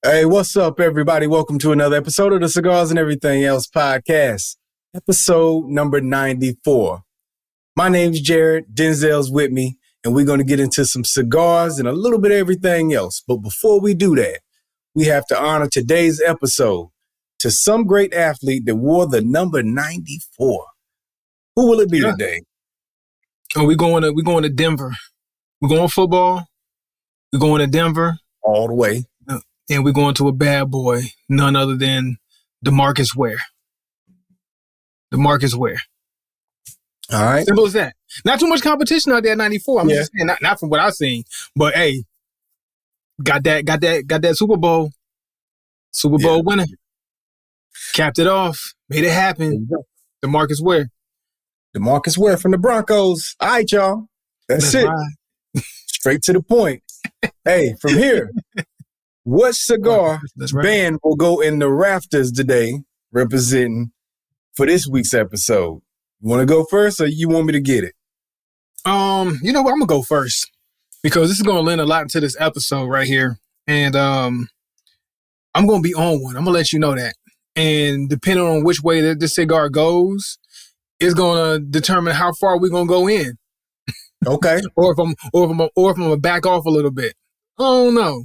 Hey, what's up, everybody? Welcome to another episode of the Cigars and Everything Else podcast, episode number 94. My name's Jared, Denzel's with me, and we're going to get into some cigars and a little bit of everything else. But before we do that, we have to honor today's episode to some great athlete that wore the number 94. Who will it be today? Oh, we're going to Denver. We're going football. We're going to Denver. All the way. And we're going to a bad boy, none other than DeMarcus Ware. DeMarcus Ware. All right. Simple as that. Not too much competition out there at 94. I'm just saying, not from what I've seen. But hey, got that Super Bowl winner. Capped it off. Made it happen. DeMarcus Ware. DeMarcus Ware from the Broncos. All right, y'all. That's it. Right. Straight to the point. Hey, from here. What cigar band will go in the rafters today representing for this week's episode? You want to go first or you want me to get it? You know what? I'm going to go first because this is going to lend a lot into this episode right here. And I'm going to be on one. I'm going to let you know that. And depending on which way that this cigar goes, it's going to determine how far we're going to go in. Okay. or if I'm going to back off a little bit. I don't know.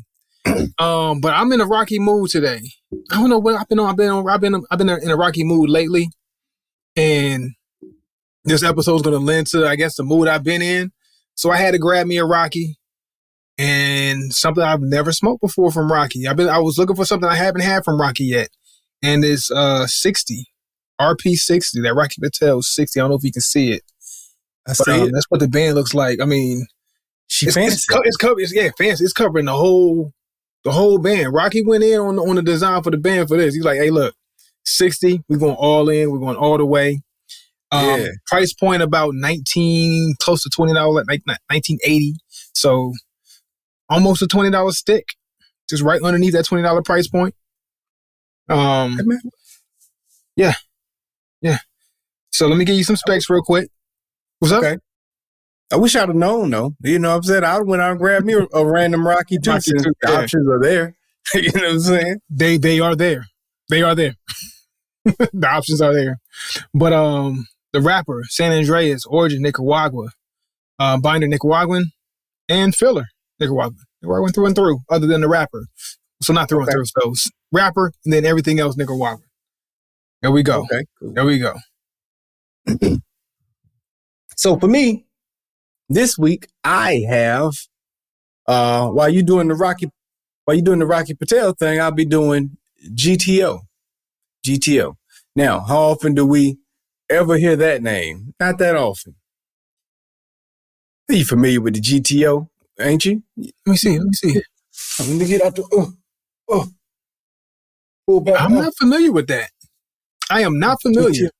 But I'm in a rocky mood today. I don't know what I've been in a rocky mood lately, and this episode is going to lend to, I guess, the mood I've been in. So I had to grab me a Rocky, and something I've never smoked before from Rocky. I was looking for something I haven't had from Rocky yet, and it's 60 RP 60. That Rocky Patel 60. I don't know if you can see it. That's what the band looks like. I mean, it's fancy. Fancy. It's covering the whole band. Rocky went in on the design for the band for this. He's like, hey, look, 60, we're going all in. We're going all the way. Price point about 19, close to $20, like 1980. So almost a $20 stick, just right underneath that $20 price point. Yeah. So let me give you some specs real quick. What's up? Okay. I wish I'd have known, though. You know what I'm saying? I went out and grabbed me a random Rocky too, since the options are there. You know what I'm saying? They are there. They are there. The options are there. But the wrapper, San Andreas, origin, Nicaragua, binder, Nicaraguan, and filler, Nicaraguan. Nicaraguan through and through, other than the wrapper. So not through and through. So wrapper, and then everything else, Nicaraguan. There we go. Okay, cool. There we go. So for me, this week I have while you doing the Rocky Patel thing, I'll be doing GTO. GTO. Now, how often do we ever hear that name? Not that often. Are you familiar with the GTO? Ain't you? Let me see. Let me get out the pull back. I'm not familiar with that. I am not familiar.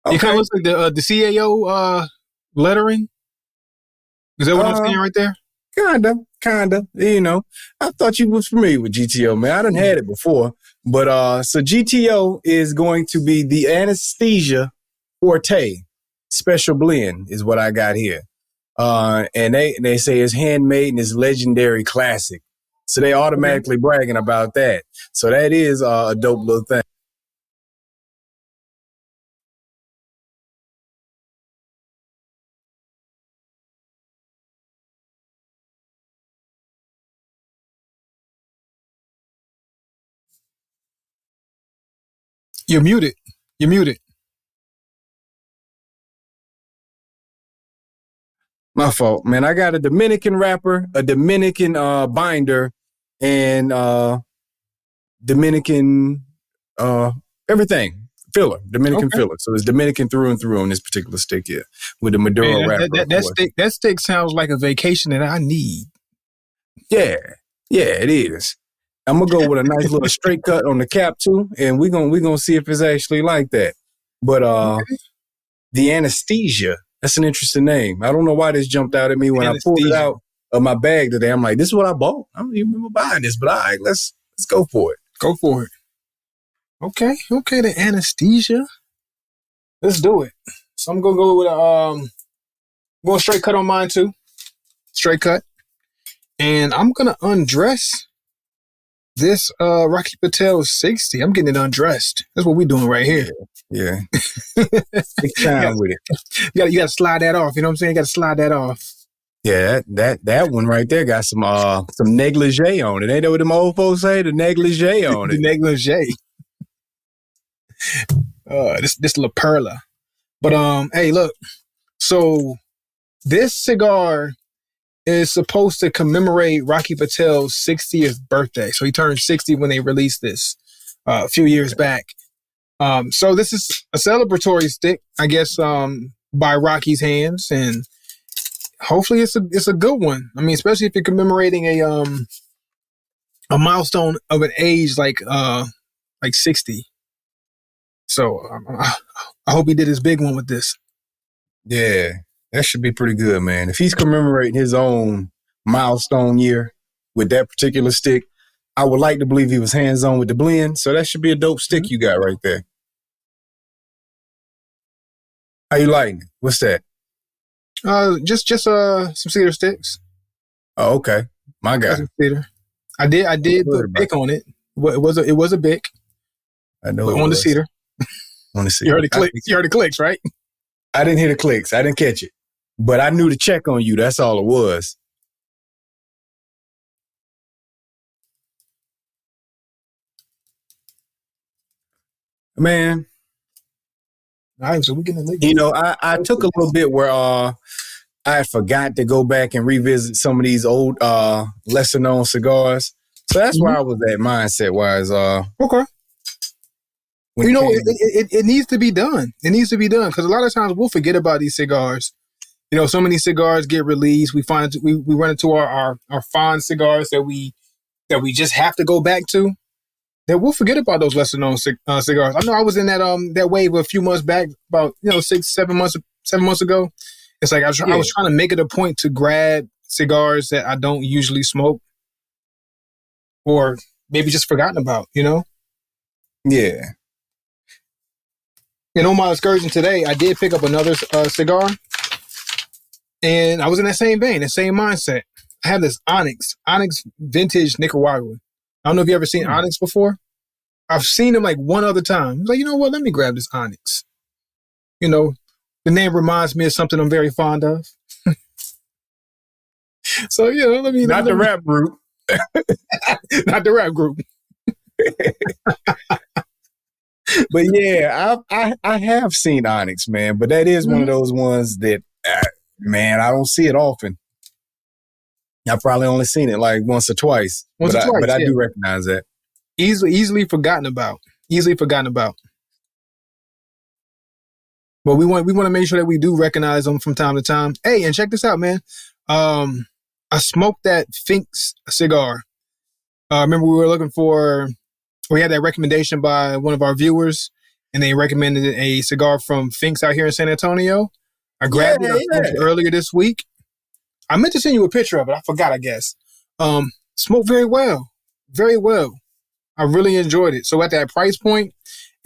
Okay. It kind of looks like the CAO lettering. Is that what I'm seeing right there? Kinda. You know, I thought you was familiar with GTO, man. I done had it before. But so GTO is going to be the Anesthesia Forte Special Blend is what I got here. And they say it's handmade and it's legendary classic. So they automatically bragging about that. So that is a dope little thing. You're muted. My fault, man. I got a Dominican wrapper, a Dominican binder, and Dominican everything. Filler. Dominican filler. So it's Dominican through and through on this particular stick here with the Maduro wrapper. That stick sounds like a vacation that I need. Yeah, it is. I'm gonna go with a nice little straight cut on the cap too, and we're gonna see if it's actually like that. But the Anesthesia, that's an interesting name. I don't know why this jumped out at me when I pulled it out of my bag today. I'm like, this is what I bought. I don't even remember buying this, but all right, let's go for it. Go for it. Okay, the Anesthesia. Let's do it. So I'm gonna go with going straight cut on mine too. Straight cut. And I'm gonna undress This Rocky Patel 60. I'm getting it undressed. That's what we're doing right here. Yeah. Take time with it. You gotta slide that off. You know what I'm saying? You gotta slide that off. Yeah, that one right there got some negligee on it. Ain't that what them old folks say? The negligee on The it. negligee. This La Perla. But hey, look. So this cigar is supposed to commemorate Rocky Patel's 60th birthday. So he turned 60 when they released this a few years back. So this is a celebratory stick, I guess, by Rocky's hands, and hopefully it's a good one. I mean, especially if you're commemorating a milestone of an age like 60. So I hope he did his big one with this. Yeah, that should be pretty good, man. If he's commemorating his own milestone year with that particular stick, I would like to believe he was hands-on with the blend. So that should be a dope stick you got right there. How you liking it? What's that? Just some cedar sticks. Oh, okay. My guy. Cedar. I did put Bic on it. It was a Bic. I know on the cedar. On the cedar. You heard the clicks. You heard the clicks, right? I didn't hear the clicks. I didn't catch it. But I knew to check on you. That's all it was. Man. All right, so we getting late. You know, I took a little bit where I forgot to go back and revisit some of these old lesser known cigars. So that's where I was at mindset wise. Okay. You know, it needs to be done. It needs to be done because a lot of times we'll forget about these cigars. You know, so many cigars get released. We run into our fond cigars that we just have to go back to. That we'll forget about those lesser known cigars. I know I was in that wave a few months back, about 7 months ago. It's like I was trying to make it a point to grab cigars that I don't usually smoke, or maybe just forgotten about. You know? Yeah. And on my excursion today, I did pick up another cigar, and I was in that same vein, the same mindset. I have this Onyx Vintage Nicaraguan. I don't know if you ever seen Onyx before. I've seen him like one other time. I was like, you know what? Let me grab this Onyx. You know, the name reminds me of something I'm very fond of. So, let me... Not the rap group. Not the rap group. But yeah, I have seen Onyx, man. But that is one of those ones that, man, I don't see it often. I've probably only seen it like once or twice. But I do recognize that. Easily forgotten about. But we want to make sure that we do recognize them from time to time. Hey, and check this out, man. I smoked that Finks cigar. Remember we had that recommendation by one of our viewers, and they recommended a cigar from Finks out here in San Antonio. I grabbed it earlier this week. I meant to send you a picture of it. I forgot, I guess. Smoked very well. Very well. I really enjoyed it. So at that price point,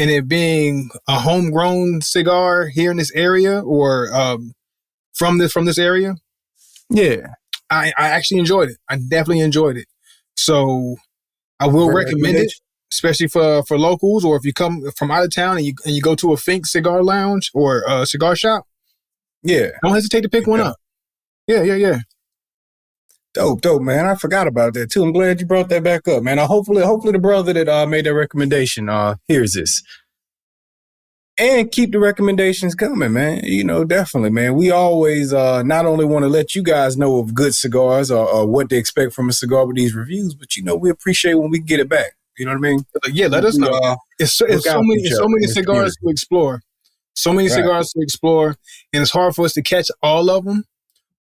and it being a homegrown cigar here in this area, or from this area, I actually enjoyed it. I definitely enjoyed it. So I will recommend it, especially for locals, or if you come from out of town and you go to a Fink cigar lounge or a cigar shop. Yeah, don't hesitate to pick one up. Yeah. Dope, man. I forgot about that too. I'm glad you brought that back up, man. Hopefully the brother that made that recommendation hears this. And keep the recommendations coming, man. Definitely, man. We always not only want to let you guys know of good cigars or what to expect from a cigar with these reviews, but we appreciate when we get it back. You know what I mean? Yeah, let us know. It's so many cigars to explore. So many cigars to explore, and it's hard for us to catch all of them.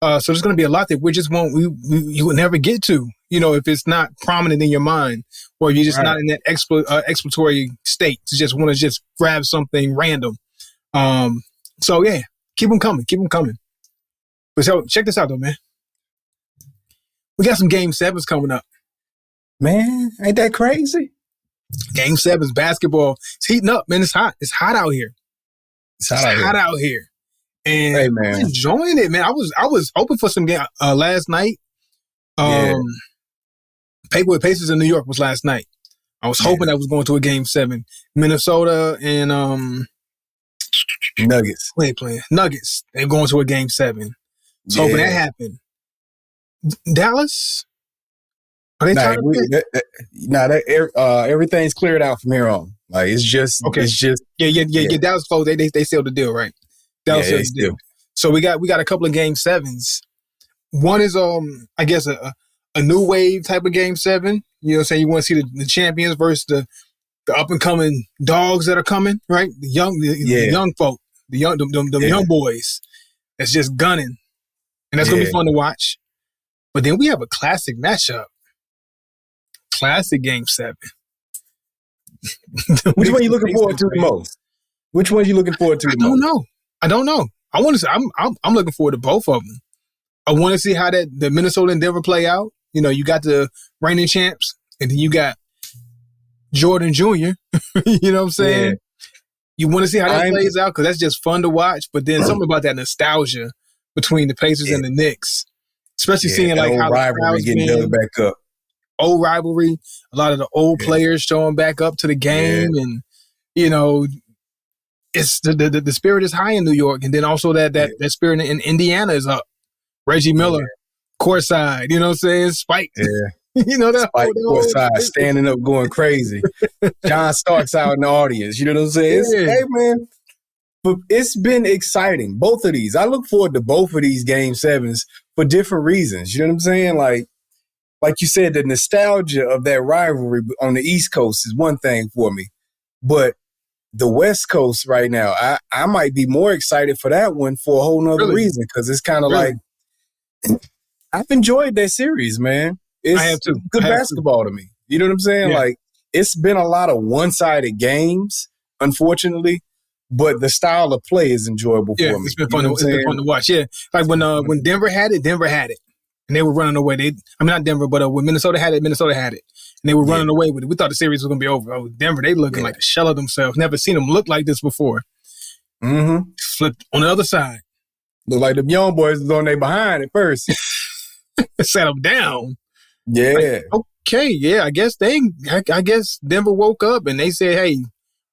So there's going to be a lot that we just won't, you will never get to, if it's not prominent in your mind, or you're just not in that exploratory state to just want to just grab something random. So yeah, keep them coming. But so check this out though, man. We got some Game 7s coming up. Man, ain't that crazy? Game 7s basketball. It's heating up, man. It's hot. It's hot out here. It's hot out here. And hey, man, I'm enjoying it, man. I was hoping for some game last night. Pacers in New York was last night. I was hoping I was going to a game 7. Minnesota and Nuggets. Who they playing? Nuggets. They're going to a game 7. So hoping that happened. Dallas? Are they tired everything's cleared out from here on. Like it's just okay. It's just Dallas closed. They sealed the deal, right? Dallas sealed the deal. So we got a couple of game 7s. One is I guess a new wave type of game 7. You know what I'm saying? You want to see the champions versus the up and coming dogs that are coming, right? The young folk, the young boys that's just gunning. And that's gonna be fun to watch. But then we have a classic matchup. Classic game 7. Which one are you looking forward to the most? Which one are you looking forward to the most? I don't know. I want to say I'm looking forward to both of them. I want to see how the Minnesota and Denver play out. You know, you got the reigning champs, and then you got Jordan Jr. You know what I'm saying? Yeah. You want to see how that plays out because that's just fun to watch. But then something about that nostalgia between the Pacers and the Knicks, especially seeing like how the crowd's getting dug back up. Old rivalry, a lot of the old players showing back up to the game, and you know, it's the spirit is high in New York, and then also that spirit in Indiana is up. Reggie Miller, courtside, you know what I'm saying? Spike, you know that Spike courtside, standing up, going crazy. John Starks out in the audience, you know what I'm saying? Hey man, but it's been exciting. Both of these, I look forward to both of these game 7s for different reasons. You know what I'm saying? Like you said, the nostalgia of that rivalry on the East Coast is one thing for me. But the West Coast right now, I might be more excited for that one for a whole nother reason. Because it's kind of like, I've enjoyed that series, man. I have too. Good basketball to me. You know what I'm saying? Yeah. Like, it's been a lot of one-sided games, unfortunately. But the style of play is enjoyable for me. It's been fun to watch. Yeah. Like when Denver had it, Denver had it. And they were running away. Not Denver, but when Minnesota had it, Minnesota had it. And they were running away with it. We thought the series was going to be over. Oh, Denver, they looking like a shell of themselves. Never seen them look like this before. Mm-hmm. Flipped on the other side. Look like the young boys was on their behind at first. Sat them down. Yeah. Like, okay, I guess Denver woke up and they said, "Hey,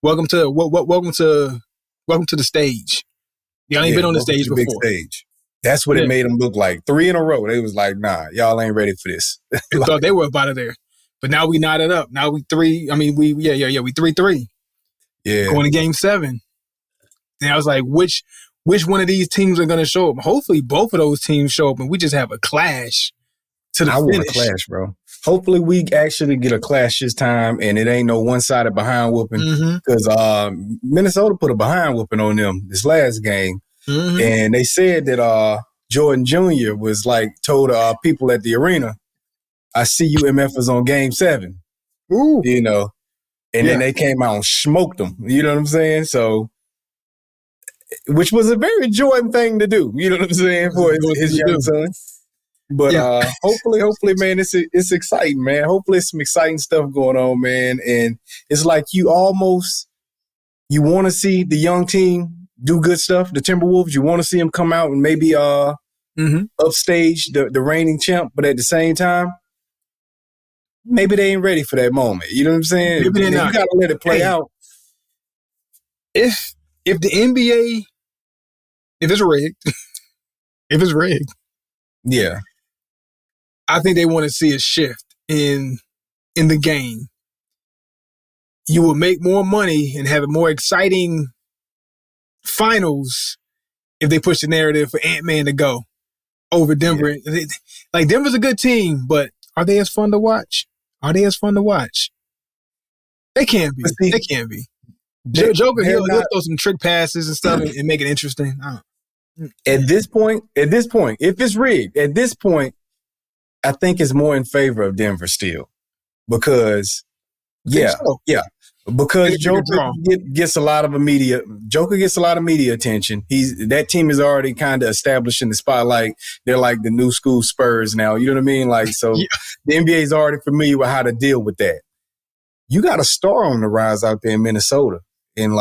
welcome to the stage. Y'all ain't been on the stage before." Big stage. That's what it made them look like. 3 in a row. They was like, nah, y'all ain't ready for this. I thought they were up out of there. But now we knotted up. Now we 3. I mean, we 3-3. Yeah. Going to game 7. And I was like, which one of these teams are going to show up? Hopefully both of those teams show up and we just have a clash to the finish. I want a clash, bro. Hopefully we actually get a clash this time and it ain't no one-sided behind whooping. Because Minnesota put a behind whooping on them this last game. Mm-hmm. And they said that Jordan Jr. was like told people at the arena, "I see you MFers on game 7." Ooh. You know, and then they came out and smoked them. You know what I'm saying? So, which was a very Jordan thing to do. You know what I'm saying for his young son. But hopefully, man, it's exciting, man. Hopefully, it's some exciting stuff going on, man. And it's like you want to see the young team do good stuff. The Timberwolves, you want to see them come out and maybe upstage the reigning champ, but at the same time, maybe they ain't ready for that moment. You know what I'm saying? Maybe they're not. You gotta let it play out. If the NBA, if it's rigged, yeah, I think they want to see a shift in the game. You will make more money and have a more exciting finals if they push the narrative for Ant-Man to go over Denver. Yeah. Like, Denver's a good team, but are they as fun to watch? They can be. They can be. Joker, he'll throw some trick passes and stuff and make it interesting. At this point, if it's rigged, at this point, I think it's more in favor of Denver still. Because, because Joker gets a lot of media attention. That team is already kind of established in the spotlight. They're like the new school Spurs now. You know what I mean? Like, so the NBA is already familiar with how to deal with that. You got a star on the rise out there in Minnesota, and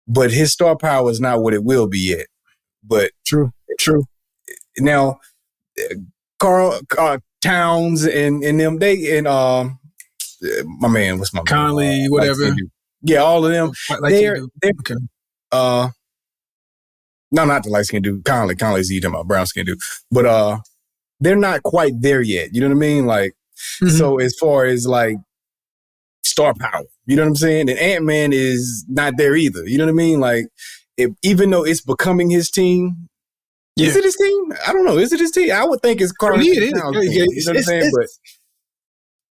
but his star power is not what it will be yet. But true. Now, Towns and them, my man, what's my Conley, man? whatever. Yeah, all of them. They're okay. No, not the light skin dude. Conley's you talking about brown skin dude. But they're not quite there yet. You know what I mean? Like, so as far as like star power, you know what I'm saying? And Ant-Man is not there either. You know what I mean? Like, even though it's becoming his team, is it his team? I don't know. Is it his team? I would think it's Carter. It is. You know what I'm saying? But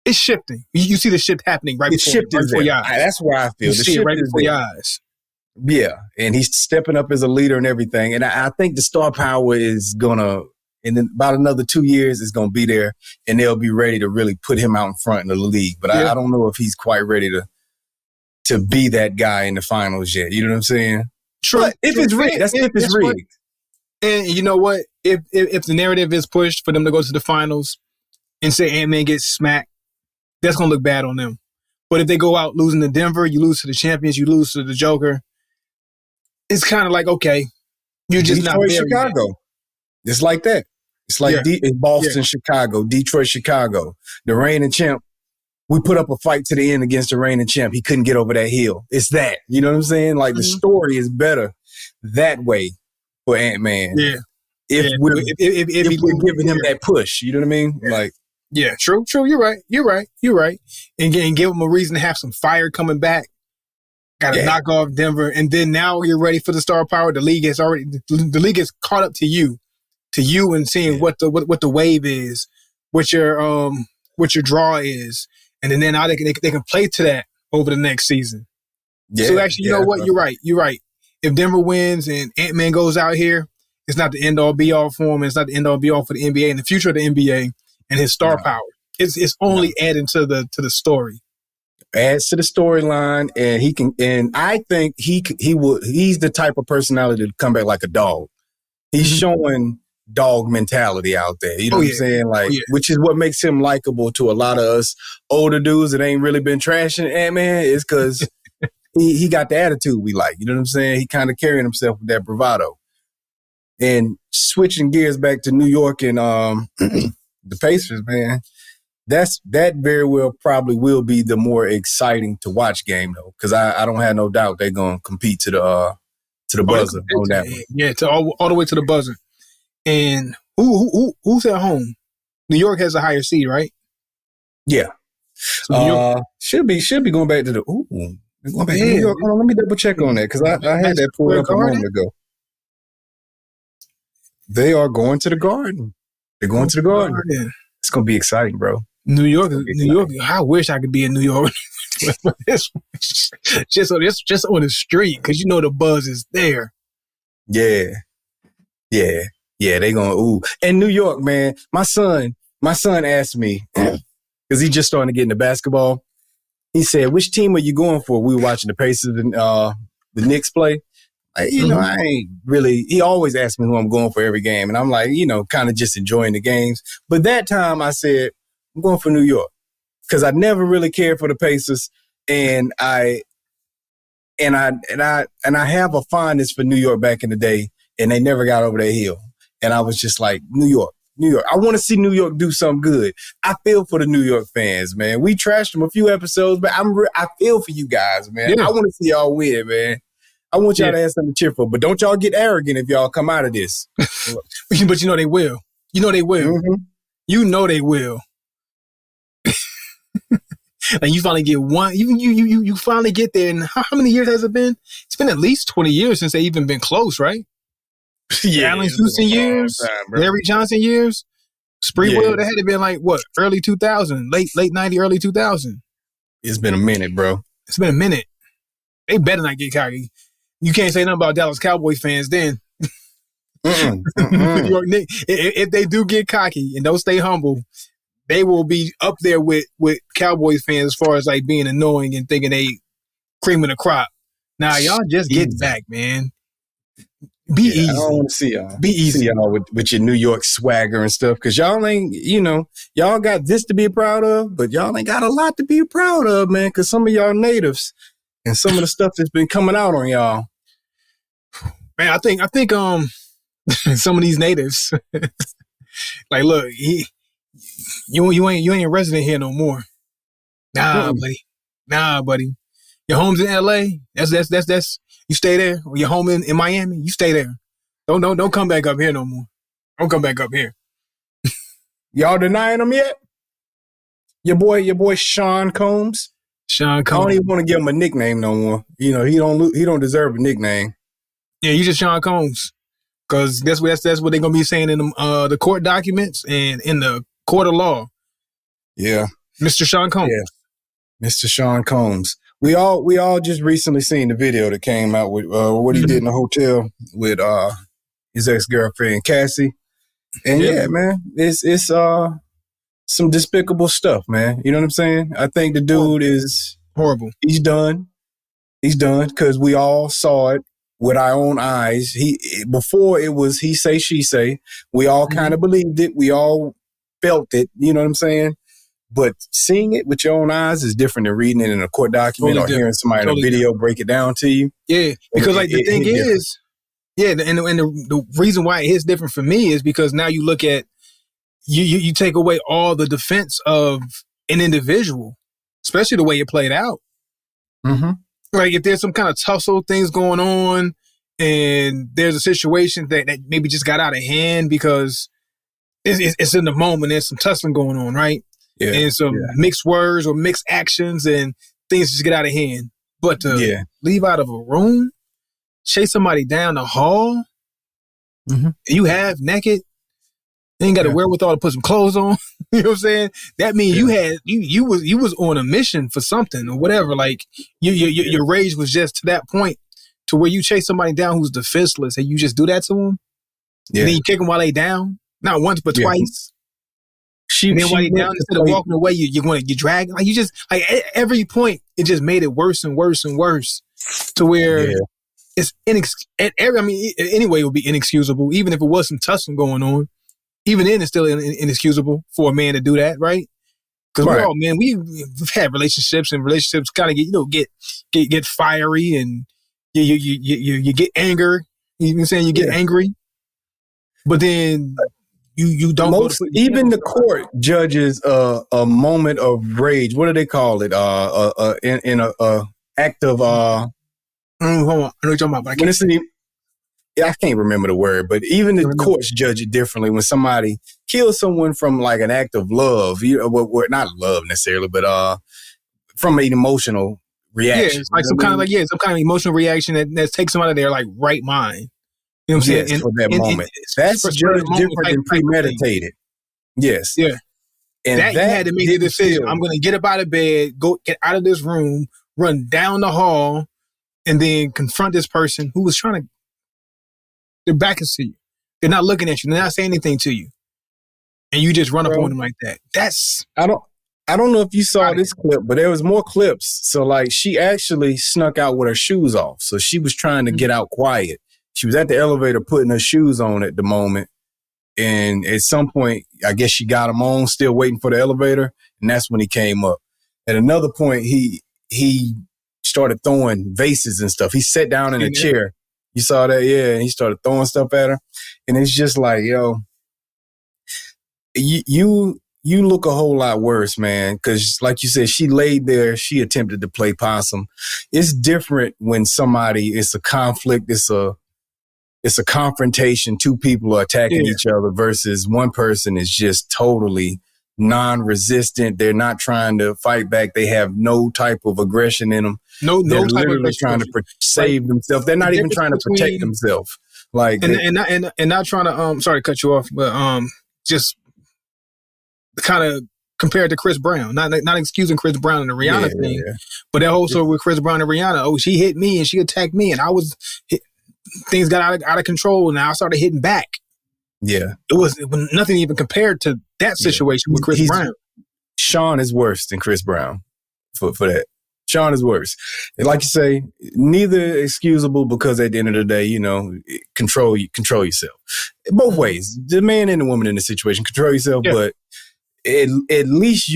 it's shifting. You see the shift happening right before your eyes. That's where I feel. You see it right before your eyes. Yeah, and he's stepping up as a leader and everything. And I think the star power is gonna, in about another 2 years, is gonna be there, and they'll be ready to really put him out in front in the league. But I don't know if he's quite ready to be that guy in the finals yet. You know what I'm saying? True. But if it's rigged, that's if it's rigged. And you know what? If the narrative is pushed for them to go to the finals and say Ant-Man gets smacked, that's gonna look bad on them. But if they go out losing to Denver, you lose to the champions, you lose to the Joker. It's kind of like, okay, you're just Detroit, not there Chicago. Yet. It's like that. It's like Boston, Chicago, Detroit, Chicago. The reigning champ, we put up a fight to the end against the reigning champ. He couldn't get over that hill. It's that. You know what I'm saying? Like, the story is better that way for Ant-Man. Yeah. If we're giving him that push. You know what I mean? Yeah. Like, yeah, true. You're right. And give him a reason to have some fire coming back. Got to knock off Denver, and then now you're ready for the star power. The league has caught up to you, and seeing what the wave is, what your draw is, and then now they can play to that over the next season. Yeah, so actually, you know what? You're right. If Denver wins and Ant-Man goes out here, it's not the end all be all for him. It's not the end all be all for the NBA and the future of the NBA and his star power. It's only adding to the story. Adds to the storyline, and he can. And I think he's the type of personality to come back like a dog. He's showing dog mentality out there. You know what I'm saying? Like, which is what makes him likable to a lot of us older dudes that ain't really been trashing Ant-Man. Is because he got the attitude we like. You know what I'm saying? He kind of carrying himself with that bravado. And switching gears back to New York and the Pacers, man. That very well probably will be the more exciting to watch game though, because I don't have no doubt they're gonna compete to the buzzer on that one. Yeah, to all the way to the buzzer. And who's at home? New York has a higher seed, right? Yeah. So should be going back to the going back to New York. Hold on, let me double check on that because I had that pulled up a moment ago. They are going to the Garden. They're going to the Garden. It's gonna be exciting, bro. New York. I wish I could be in New York just on the street because you know the buzz is there. Yeah. They gonna And New York, man. My son asked me because he's just starting to get into basketball. He said, "Which team are you going for?" We were watching the Pacers and the Knicks play. I ain't really. He always asks me who I'm going for every game, and I'm like, kind of just enjoying the games. But that time, I said, I'm going for New York because I never really cared for the Pacers, and I have a fondness for New York back in the day, and they never got over that hill. And I was just like, New York. I want to see New York do something good. I feel for the New York fans, man. We trashed them a few episodes, but I feel for you guys, man. Yeah. I want to see y'all win, man. I want y'all to have something to cheer for, but don't y'all get arrogant if y'all come out of this. But you know they will. Mm-hmm. You know they will. And you finally get one. You finally get there. And how many years has it been? It's been at least 20 years since they even been close, right? Yeah. Allen Houston years, Larry Johnson years, Spreewell. They had to been like what? Early 2000, late 90, early 2000. It's been a minute, bro. It's been a minute. They better not get cocky. You can't say nothing about Dallas Cowboys fans then. If they do get cocky and don't stay humble, they will be up there with Cowboys fans as far as like being annoying and thinking they cream of the crop. Now y'all just get back, man. Be easy. I don't want to see y'all. Be easy. See y'all with your New York swagger and stuff because y'all ain't, y'all got this to be proud of, but y'all ain't got a lot to be proud of, man, because some of y'all natives and some of the stuff that's been coming out on y'all. Man, I think some of these natives, like, look, you ain't a resident here no more. Nah, Mm-mm. buddy. Nah, buddy. Your home's in LA. That's you stay there. Or your home in Miami, you stay there. Don't come back up here no more. Don't come back up here. Y'all denying him yet? Your boy Sean Combs. Sean I Combs. don't even want to give him a nickname no more. You know, he don't deserve a nickname. Yeah, you just Sean Combs. Cause that's what they're gonna be saying in the court documents and in the court of law. Yeah. Mr. Sean Combs. Yeah. Mr. Sean Combs. We all just recently seen the video that came out with what he did in the hotel with his ex-girlfriend Cassie. And yeah, man, it's some despicable stuff, man. You know what I'm saying? I think the dude is horrible. He's done because we all saw it with our own eyes. Before it was he say, she say. We all kind of believed it. We all felt it. You know what I'm saying? But seeing it with your own eyes is different than reading it in a court document or hearing somebody in a video break it down to you. Yeah, because the thing is, and the reason why it is different for me is because now you look at you take away all the defense of an individual, especially the way it played out. Mm-hmm. Like if there's some kind of tussle things going on, and there's a situation that maybe just got out of hand because it's in the moment. There's some tussling going on, right? Yeah, and some mixed words or mixed actions and things just get out of hand. But to leave out of a room, chase somebody down the hall, you have naked, you ain't got the wherewithal to put some clothes on. You know what I'm saying? That means you was on a mission for something or whatever. Like your rage was just to that point to where you chase somebody down who's defenseless and you just do that to them. Yeah. And then you kick them while they down, not once but twice. And then while you're down, instead of walking away, you drag. Like you just like at every point, it just made it worse and worse and worse to where it's anyway, it would be inexcusable, even if it was some tussling going on. Even then, it's still inexcusable for a man to do that, right? Because we're all men. We've had relationships, and relationships kind of get fiery, and you get anger. You know what I'm saying? You get angry, but then you don't. Even the court judges a moment of rage. What do they call it? In a act of hold on, I know what you're talking about. But I can't remember the word, but even the courts judge it differently when somebody kills someone from like an act of love, not love necessarily, but from an emotional reaction. Yeah, it's like some kind of emotional reaction that takes them out of their like right mind. You know what I'm saying? Yes, for that moment. That's judged different than premeditated. Yes. Yeah. And that you had to make the decision. I'm going to get up out of bed, get out of this room, run down the hall, and then confront this person who was trying to. Their back is to you. They're not looking at you. They're not saying anything to you, and you just run up on them like that. That's I don't know if you saw this clip, but there was more clips. So like she actually snuck out with her shoes off. So she was trying to get out quiet. She was at the elevator putting her shoes on at the moment, and at some point, I guess she got them on, still waiting for the elevator, and that's when he came up. At another point, he started throwing vases and stuff. He sat down in a chair. You saw that? Yeah. And he started throwing stuff at her. And it's just like, yo, you look a whole lot worse, man. Because like you said, she laid there. She attempted to play possum. It's different when it's a conflict. It's a confrontation. Two people are attacking each other versus one person is just totally non-resistant. They're not trying to fight back. They have no type of aggression in them. They're literally trying to save themselves. They're not even trying to protect themselves. Like and not trying to sorry to cut you off, but just kind of compared to Chris Brown. Not excusing Chris Brown and the Rihanna thing, but also with Chris Brown and Rihanna. Oh, she hit me and she attacked me, and things got out of control, and I started hitting back. Yeah, it was nothing even compared to that situation with Chris Brown. Sean is worse than Chris Brown for that. Sean is worse. And like you say, neither excusable because at the end of the day, control yourself. Both ways, the man and the woman in the situation, control yourself. Yeah. But at least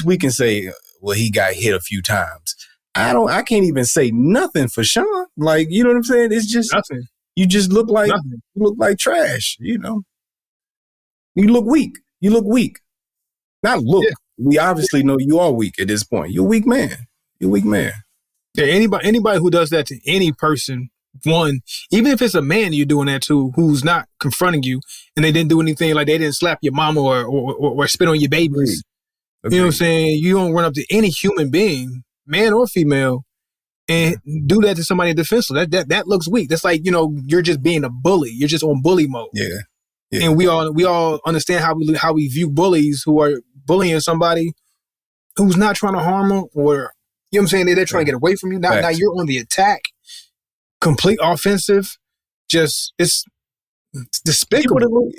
we can say, well, he got hit a few times. I can't even say nothing for Sean. Like, you know what I'm saying? It's just nothing. You just look like trash. You look weak. You look weak. Not look. Yeah. We obviously know you are weak at this point. You're a weak man. You're a weak man. Yeah, anybody who does that to any person, one, even if it's a man you're doing that to who's not confronting you and they didn't do anything, like they didn't slap your mama or spit on your babies. Agreed. You know what I'm saying? You don't run up to any human being, man or female, and do that to somebody defenseless. That looks weak. That's like, you're just being a bully. You're just on bully mode. Yeah. And we all understand how we view bullies who are bullying somebody who's not trying to harm them, or you know what I'm saying? They're trying to get away from you. Now you're on the attack, complete offensive. Just it's despicable.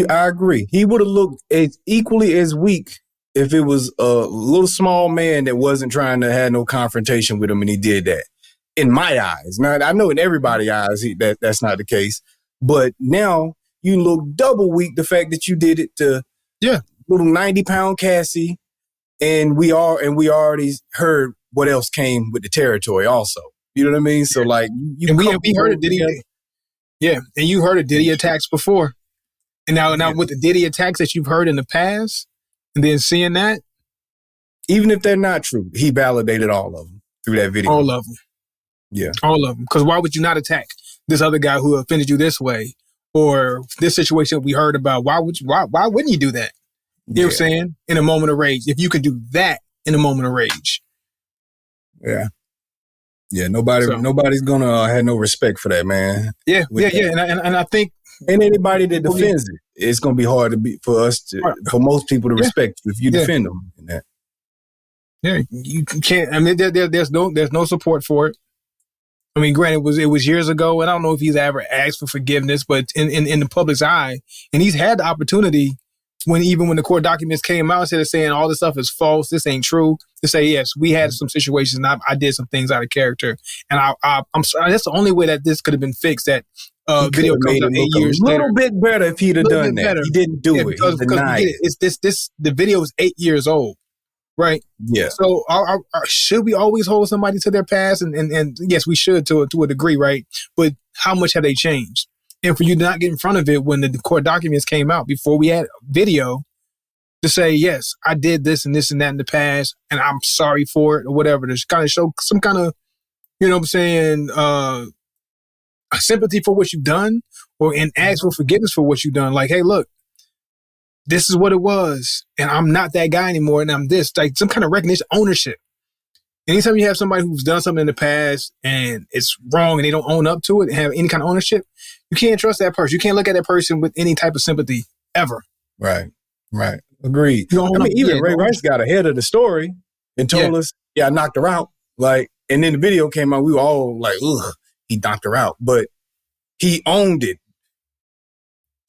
I agree. He would have looked as equally as weak if it was a little small man that wasn't trying to have no confrontation with him, and he did that. In my eyes, now I know in everybody's eyes that's not the case, but now you look double weak. The fact that you did it to little 90-pound Cassie, and we already heard what else came with the territory. Also, you know what I mean. So like, we heard it. Did he? Yeah, and you heard of Diddy attacks before, and now with the Diddy attacks that you've heard in the past, and then seeing that, even if they're not true, he validated all of them through that video. All of them. Yeah, all of them. Because why would you not attack this other guy who offended you this way, or this situation we heard about? Why wouldn't you do that? You know what I'm saying? In a moment of rage, if you could do that in a moment of rage. Yeah. Yeah, nobody's gonna have no respect for that, man. Yeah, and I think, and anybody that defends it, it's gonna be hard for most people to respect you if you defend them in that. Yeah, you can't. I mean, there's no support for it. I mean, granted, it was years ago, and I don't know if he's ever asked for forgiveness, but in the public's eye, and he's had the opportunity when the court documents came out, instead of saying all this stuff is false, this ain't true, to say, yes, we had some situations and I did some things out of character. And I'm sorry, that's the only way that this could have been fixed. That video comes out 8 years later. A little bit better if he'd have done that. He didn't do it. Because the video is 8 years old, right? Yeah. So should we always hold somebody to their past? And yes, we should to a degree, right? But how much have they changed? And for you to not get in front of it when the court documents came out before we had video to say, yes, I did this and that in the past, and I'm sorry for it or whatever, to kind of show some kind of, you know what I'm saying, sympathy for what you've done, and ask for forgiveness for what you've done. Like, hey, look, this is what it was, and I'm not that guy anymore, and I'm this. Like some kind of recognition, ownership. Anytime you have somebody who's done something in the past and it's wrong and they don't own up to it and have any kind of ownership, you can't trust that person. You can't look at that person with any type of sympathy ever. Right. Agreed. Even Ray Rice got ahead of the story and told us, I knocked her out. Like, and then the video came out, we were all like, ugh, he knocked her out. But he owned it.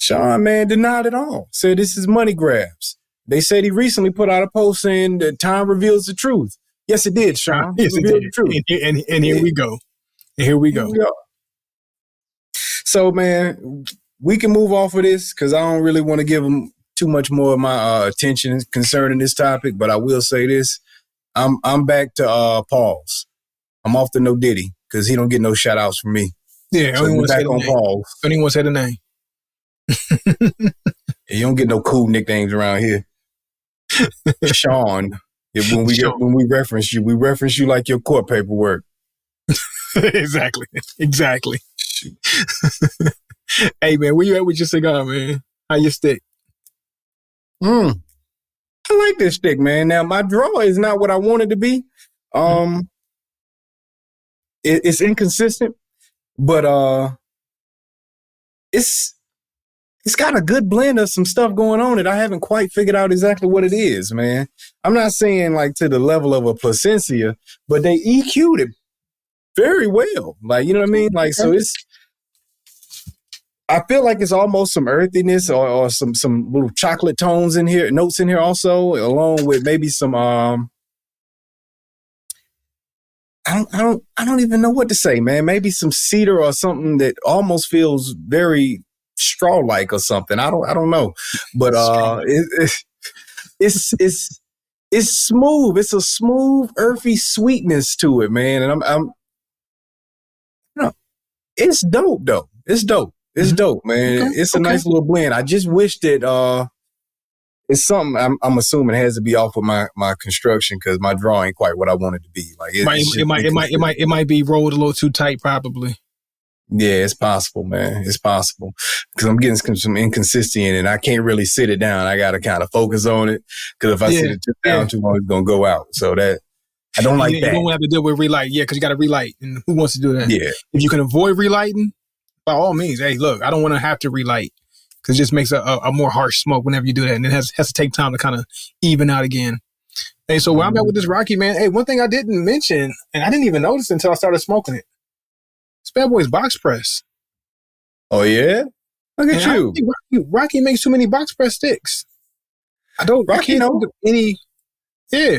Sean, man, denied it all. Said this is money grabs. They said he recently put out a post saying that time reveals the truth. Yes, it did, Sean. Yes, it did. And here we go. And here we go. So, man, we can move off of this because I don't really want to give him too much more of my attention concerning this topic. But I will say this: I'm back to Paul's. I'm off to no Diddy because he don't get no shout outs from me. Yeah, so we're back on Paul's. I don't even want to say the name. You don't get no cool nicknames around here, Sean. When we reference you, we reference you like your court paperwork. Exactly. Hey, man, where you at with your cigar, man? How your stick? I like this stick, man. Now, my draw is not what I want it to be. It's inconsistent, but it's got a good blend of some stuff going on that I haven't quite figured out exactly what it is, man. I'm not saying like to the level of a Placencia, but they EQ'd it very well. Like, you know what I mean? Like, so I feel like it's almost some earthiness or some little chocolate tones in here, notes in here also, along with maybe some I don't even know what to say, man. Maybe some cedar or something that almost feels very straw-like or something. I don't know, but it's smooth. It's a smooth, earthy sweetness to it, man. And it's dope though. It's dope. It's dope, man. Okay. It's a nice little blend. I just wish that it's something I'm assuming has to be off with my construction because my draw ain't quite what I want it to be. Like it might be rolled a little too tight, probably. Yeah, it's possible, man. It's possible because I'm getting some inconsistency in it. And I can't really sit it down. I got to kind of focus on it because if I sit it down too long, it's gonna go out. So that I don't like that. You don't have to deal with relight, because you got to relight, and who wants to do that? Yeah. If you can avoid relighting, by all means. Hey, look, I don't want to have to relight because it just makes a more harsh smoke whenever you do that, and it has to take time to kind of even out again. Hey, so where I'm at with this Rocky, man. Hey, one thing I didn't mention, and I didn't even notice until I started smoking it. This bad boy's box press. Oh yeah, look at you. Rocky makes too many box press sticks. I can't think of any. Yeah.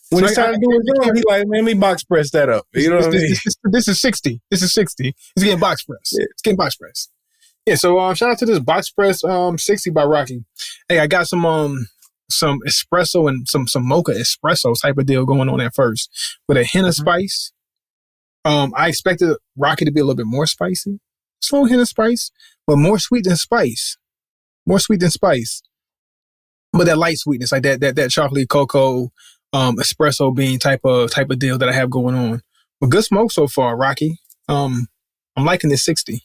When he started doing it, he like, man, let me box press that up. You know what I mean? This is 60. This is 60. It's getting box press. Yeah. It's getting box press. Yeah. So shout out to this box press 60 by Rocky. Hey, I got some espresso and some mocha espresso type of deal going on at first with a hint of spice. I expected Rocky to be a little bit more spicy, slow hint of spice, but more sweet than spice. More sweet than spice, but that light sweetness, like that chocolate cocoa. Espresso bean type of deal that I have going on. But good smoke so far, Rocky. I'm liking this 60.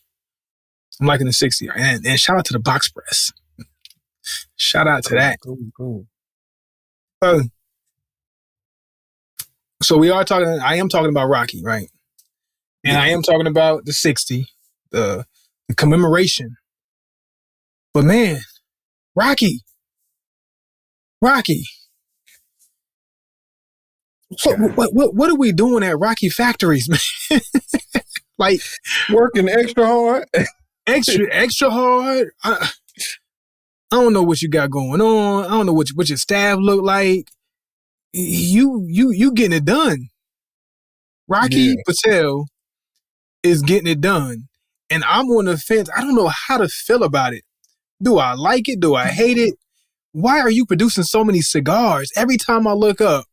I'm liking the 60. And shout out to the box press. Shout out to that. Cool. So I am talking about Rocky, right? And I am talking about the 60, the commemoration. But man, Rocky. What are we doing at Rocky Factories, man? Like working extra hard, extra hard. I don't know what you got going on. I don't know what your staff look like. You getting it done. Rocky Patel is getting it done, and I'm on the fence. I don't know how to feel about it. Do I like it? Do I hate it? Why are you producing so many cigars? Every time I look up,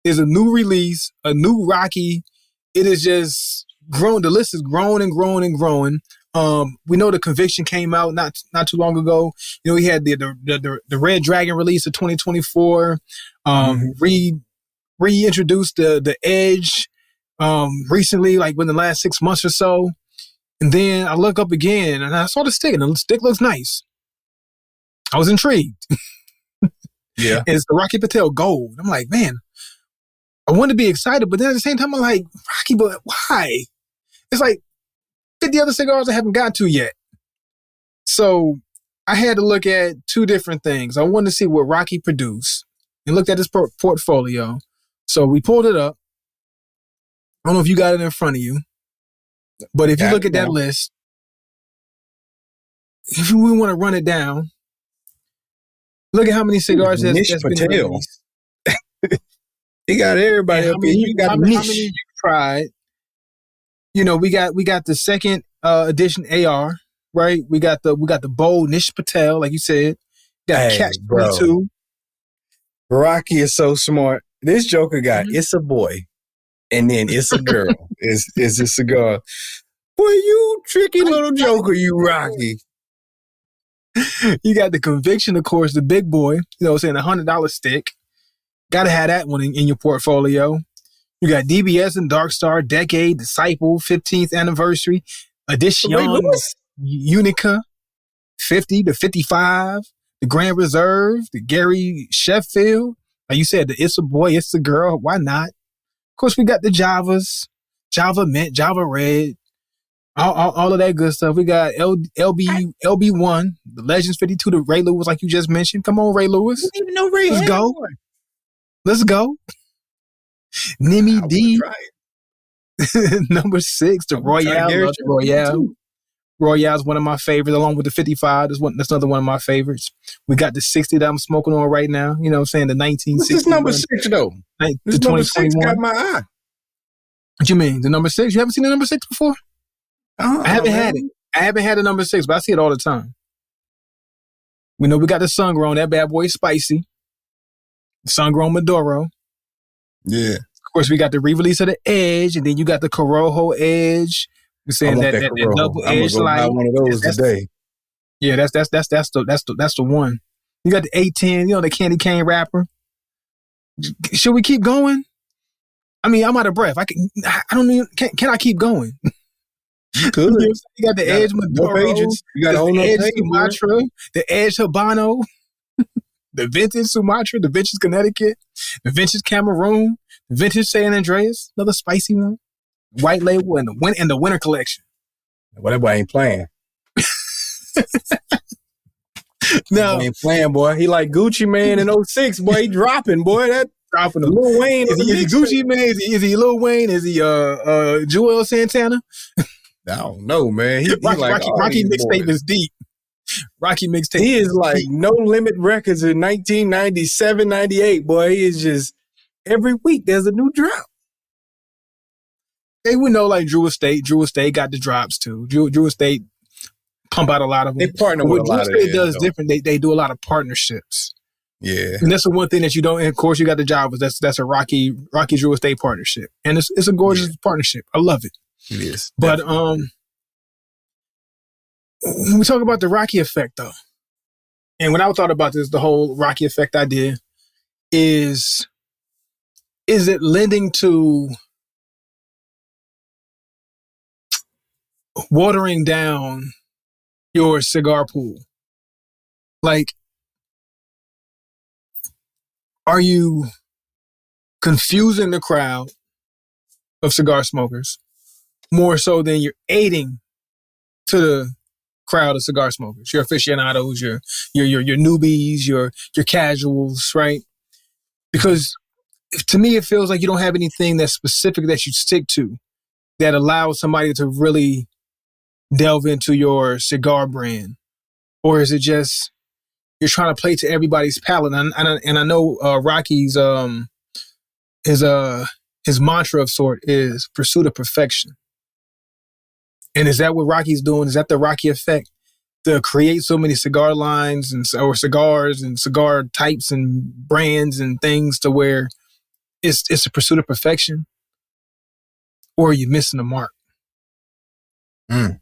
there's a new release, a new Rocky. It is just grown. The list is growing and growing and growing. We know the Conviction came out not too long ago. You know, we had the Red Dragon release of 2024. Reintroduced the Edge recently, like within the last 6 months or so. And then I look up again and I saw the stick, and the stick looks nice. I was intrigued. Yeah. And it's the Rocky Patel Gold. I'm like, man, I want to be excited, but then at the same time, I'm like, Rocky, but why? It's like 50 other cigars I haven't got to yet. So I had to look at two different things. I wanted to see what Rocky produced and looked at his portfolio. So we pulled it up. I don't know if you got it in front of you, but if you look at that list, if we want to run it down, look at how many cigars has been released. He got everybody up here. How many you tried? You know, we got the second edition AR, right? We got the bold Nish Patel, like you said. Got Catch 22. Rocky is so smart. This Joker got It's a Boy, and then It's a Girl. It's a cigar. Boy, you tricky little Joker, you Rocky. You got the Conviction, of course, the big boy. You know what I'm saying? The $100 stick. Got to have that one in your portfolio. You got DBS and Dark Star, Decade, Disciple, 15th Anniversary, Edition, Unica, 50 to 55, the Grand Reserve, the Gary Sheffield. Like you said, the It's a Boy, It's a Girl. Why not? Of course, we got the Javas, Java Mint, Java Red, all of that good stuff. We got LB1, the Legends 52, the Ray Lewis, like you just mentioned. Come on, Ray Lewis. I didn't even know Ray. Let's go. Let's go. Nimi D. Number 6, the Royale. Royale's one of my favorites, along with the 55. That's another one of my favorites. We got the 60 that I'm smoking on right now. You know what I'm saying? The 1960. What's this number 6, though? The number 6 got my eye. What you mean? The number 6? You haven't seen the number 6 before? I haven't had it. I haven't had the number 6, but I see it all the time. We know we got the Sun-Grown. That bad boy is spicy. Sun-Grown Maduro. Yeah. Of course, we got the re-release of the Edge, and then you got the Corojo Edge. We're saying that double edge light. Buy one of those today. Yeah, that's the one. You got the 810, the candy cane wrapper. Should we keep going? I mean, I'm out of breath. I don't even, can I keep going? Good. You got the Edge Maduro, you got the Edge page, Sumatra, the Edge Habano, the Vintage Sumatra, the Vintage Connecticut, the Vintage Cameroon, the Vintage San Andreas, another spicy one, white label, and the winter collection. Well, that boy ain't playing. No, ain't playing, boy. He like Gucci Man in 06, boy. He dropping, boy. That dropping Lil Wayne. Is he Gucci Man? Is he Lil Wayne? Is he Joel Santana? I don't know, man. Rocky mixtape is deep. Rocky mixtape. He is like deep. No Limit Records in 1997, 98, boy. He is just every week there's a new drop. They would know like Drew Estate. Drew Estate got the drops too. Drew Estate pump out a lot of them. They partner with a lot of them. Drew Estate does different. They do a lot of partnerships. Yeah. And that's the one thing that you don't, and of course you got the Javas. That's a Rocky Drew Estate partnership. And it's a gorgeous partnership. I love it. It is. But when we talk about the Rocky effect though, and when I thought about this, the whole Rocky effect idea is it lending to watering down your cigar pool? Like, are you confusing the crowd of cigar smokers more so than you're aiding to the crowd of cigar smokers, your aficionados, your newbies, your casuals, right? Because to me, it feels like you don't have anything that's specific that you stick to that allows somebody to really delve into your cigar brand. Or is it just you're trying to play to everybody's palate? And I know Rocky's his mantra of sort is pursuit of perfection. And is that what Rocky's doing? Is that the Rocky effect? To create so many cigar lines or cigars and cigar types and brands and things to where it's a pursuit of perfection? Or are you missing the mark? I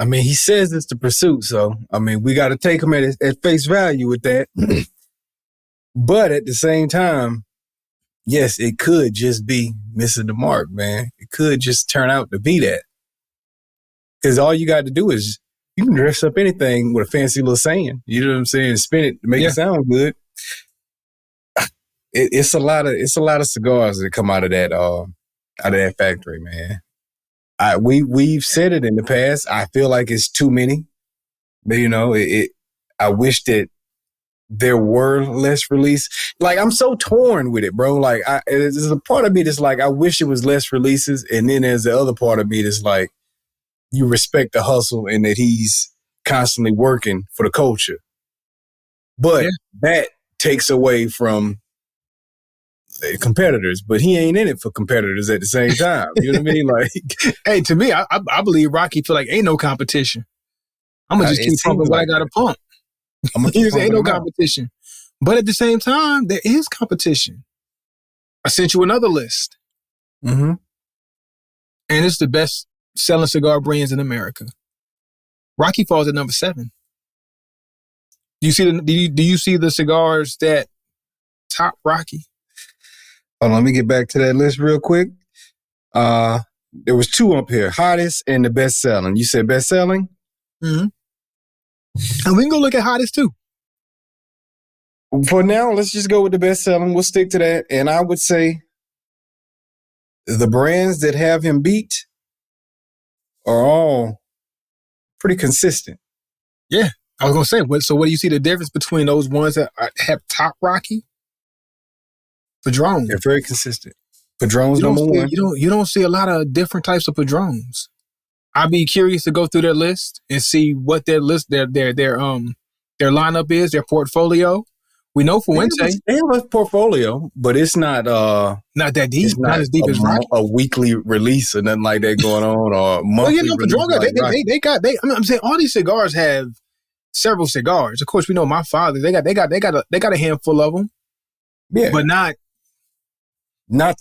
mean, he says it's the pursuit, so I mean, we got to take him at face value with that. But at the same time, yes, it could just be missing the mark, man. It could just turn out to be that. Because all you got to do is you can dress up anything with a fancy little saying. You know what I'm saying? Spin it to make it sound good. It's a lot of cigars that come out of that factory, man. We've said it in the past. I feel like it's too many. But, I wish that there were less release. Like, I'm so torn with it, bro. Like, there's a part of me that's like, I wish it was less releases. And then there's the other part of me that's like, you respect the hustle and that he's constantly working for the culture. But that takes away from competitors, but he ain't in it for competitors at the same time. You know what I mean? Like, hey, to me, I believe Rocky feel like ain't no competition. I'm gonna just keep pumping what I gotta pump. Ain't no competition. But at the same time, there is competition. I sent you another list. Mm-hmm. And it's the best selling cigar brands in America. Rocky falls at number 7. Do you see the cigars that top Rocky? Hold on, let me get back to that list real quick. There was 2 up here, hottest and the best selling. You said best selling? Mm-hmm. And we can go look at hottest too. For now, let's just go with the best selling. We'll stick to that. And I would say the brands that have him beat are all pretty consistent. Yeah. I was going to say, so what do you see the difference between those ones that have top Rocky? Padron. They're very consistent. Padron's number 1. You don't see a lot of different types of Padrones. I'd be curious to go through their list and see what their lineup is, their portfolio. We know Fuente. They have a portfolio, but it's not that deep. It's not as deep as Rocky. A weekly release or nothing like that going on, or monthly. Padron, I'm saying all these cigars have several cigars. Of course, we know my father. They got a handful of them. Yeah, but not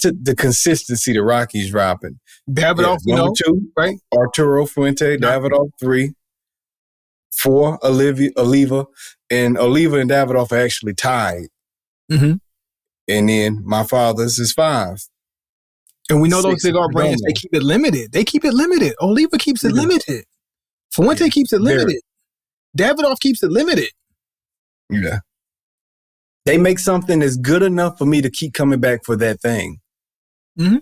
to the consistency that Rocky's dropping. Davidoff, number 2, right? Arturo Fuente, Davidoff 3. 4, Oliva, and Oliva and Davidoff are actually tied. Mm-hmm. And then my father's is 5. And we know 6 those cigar brands, they keep it limited. They keep it limited. Oliva keeps it limited. Fuente keeps it limited. Davidoff keeps it limited. Yeah. They make something that's good enough for me to keep coming back for that thing. Mm-hmm.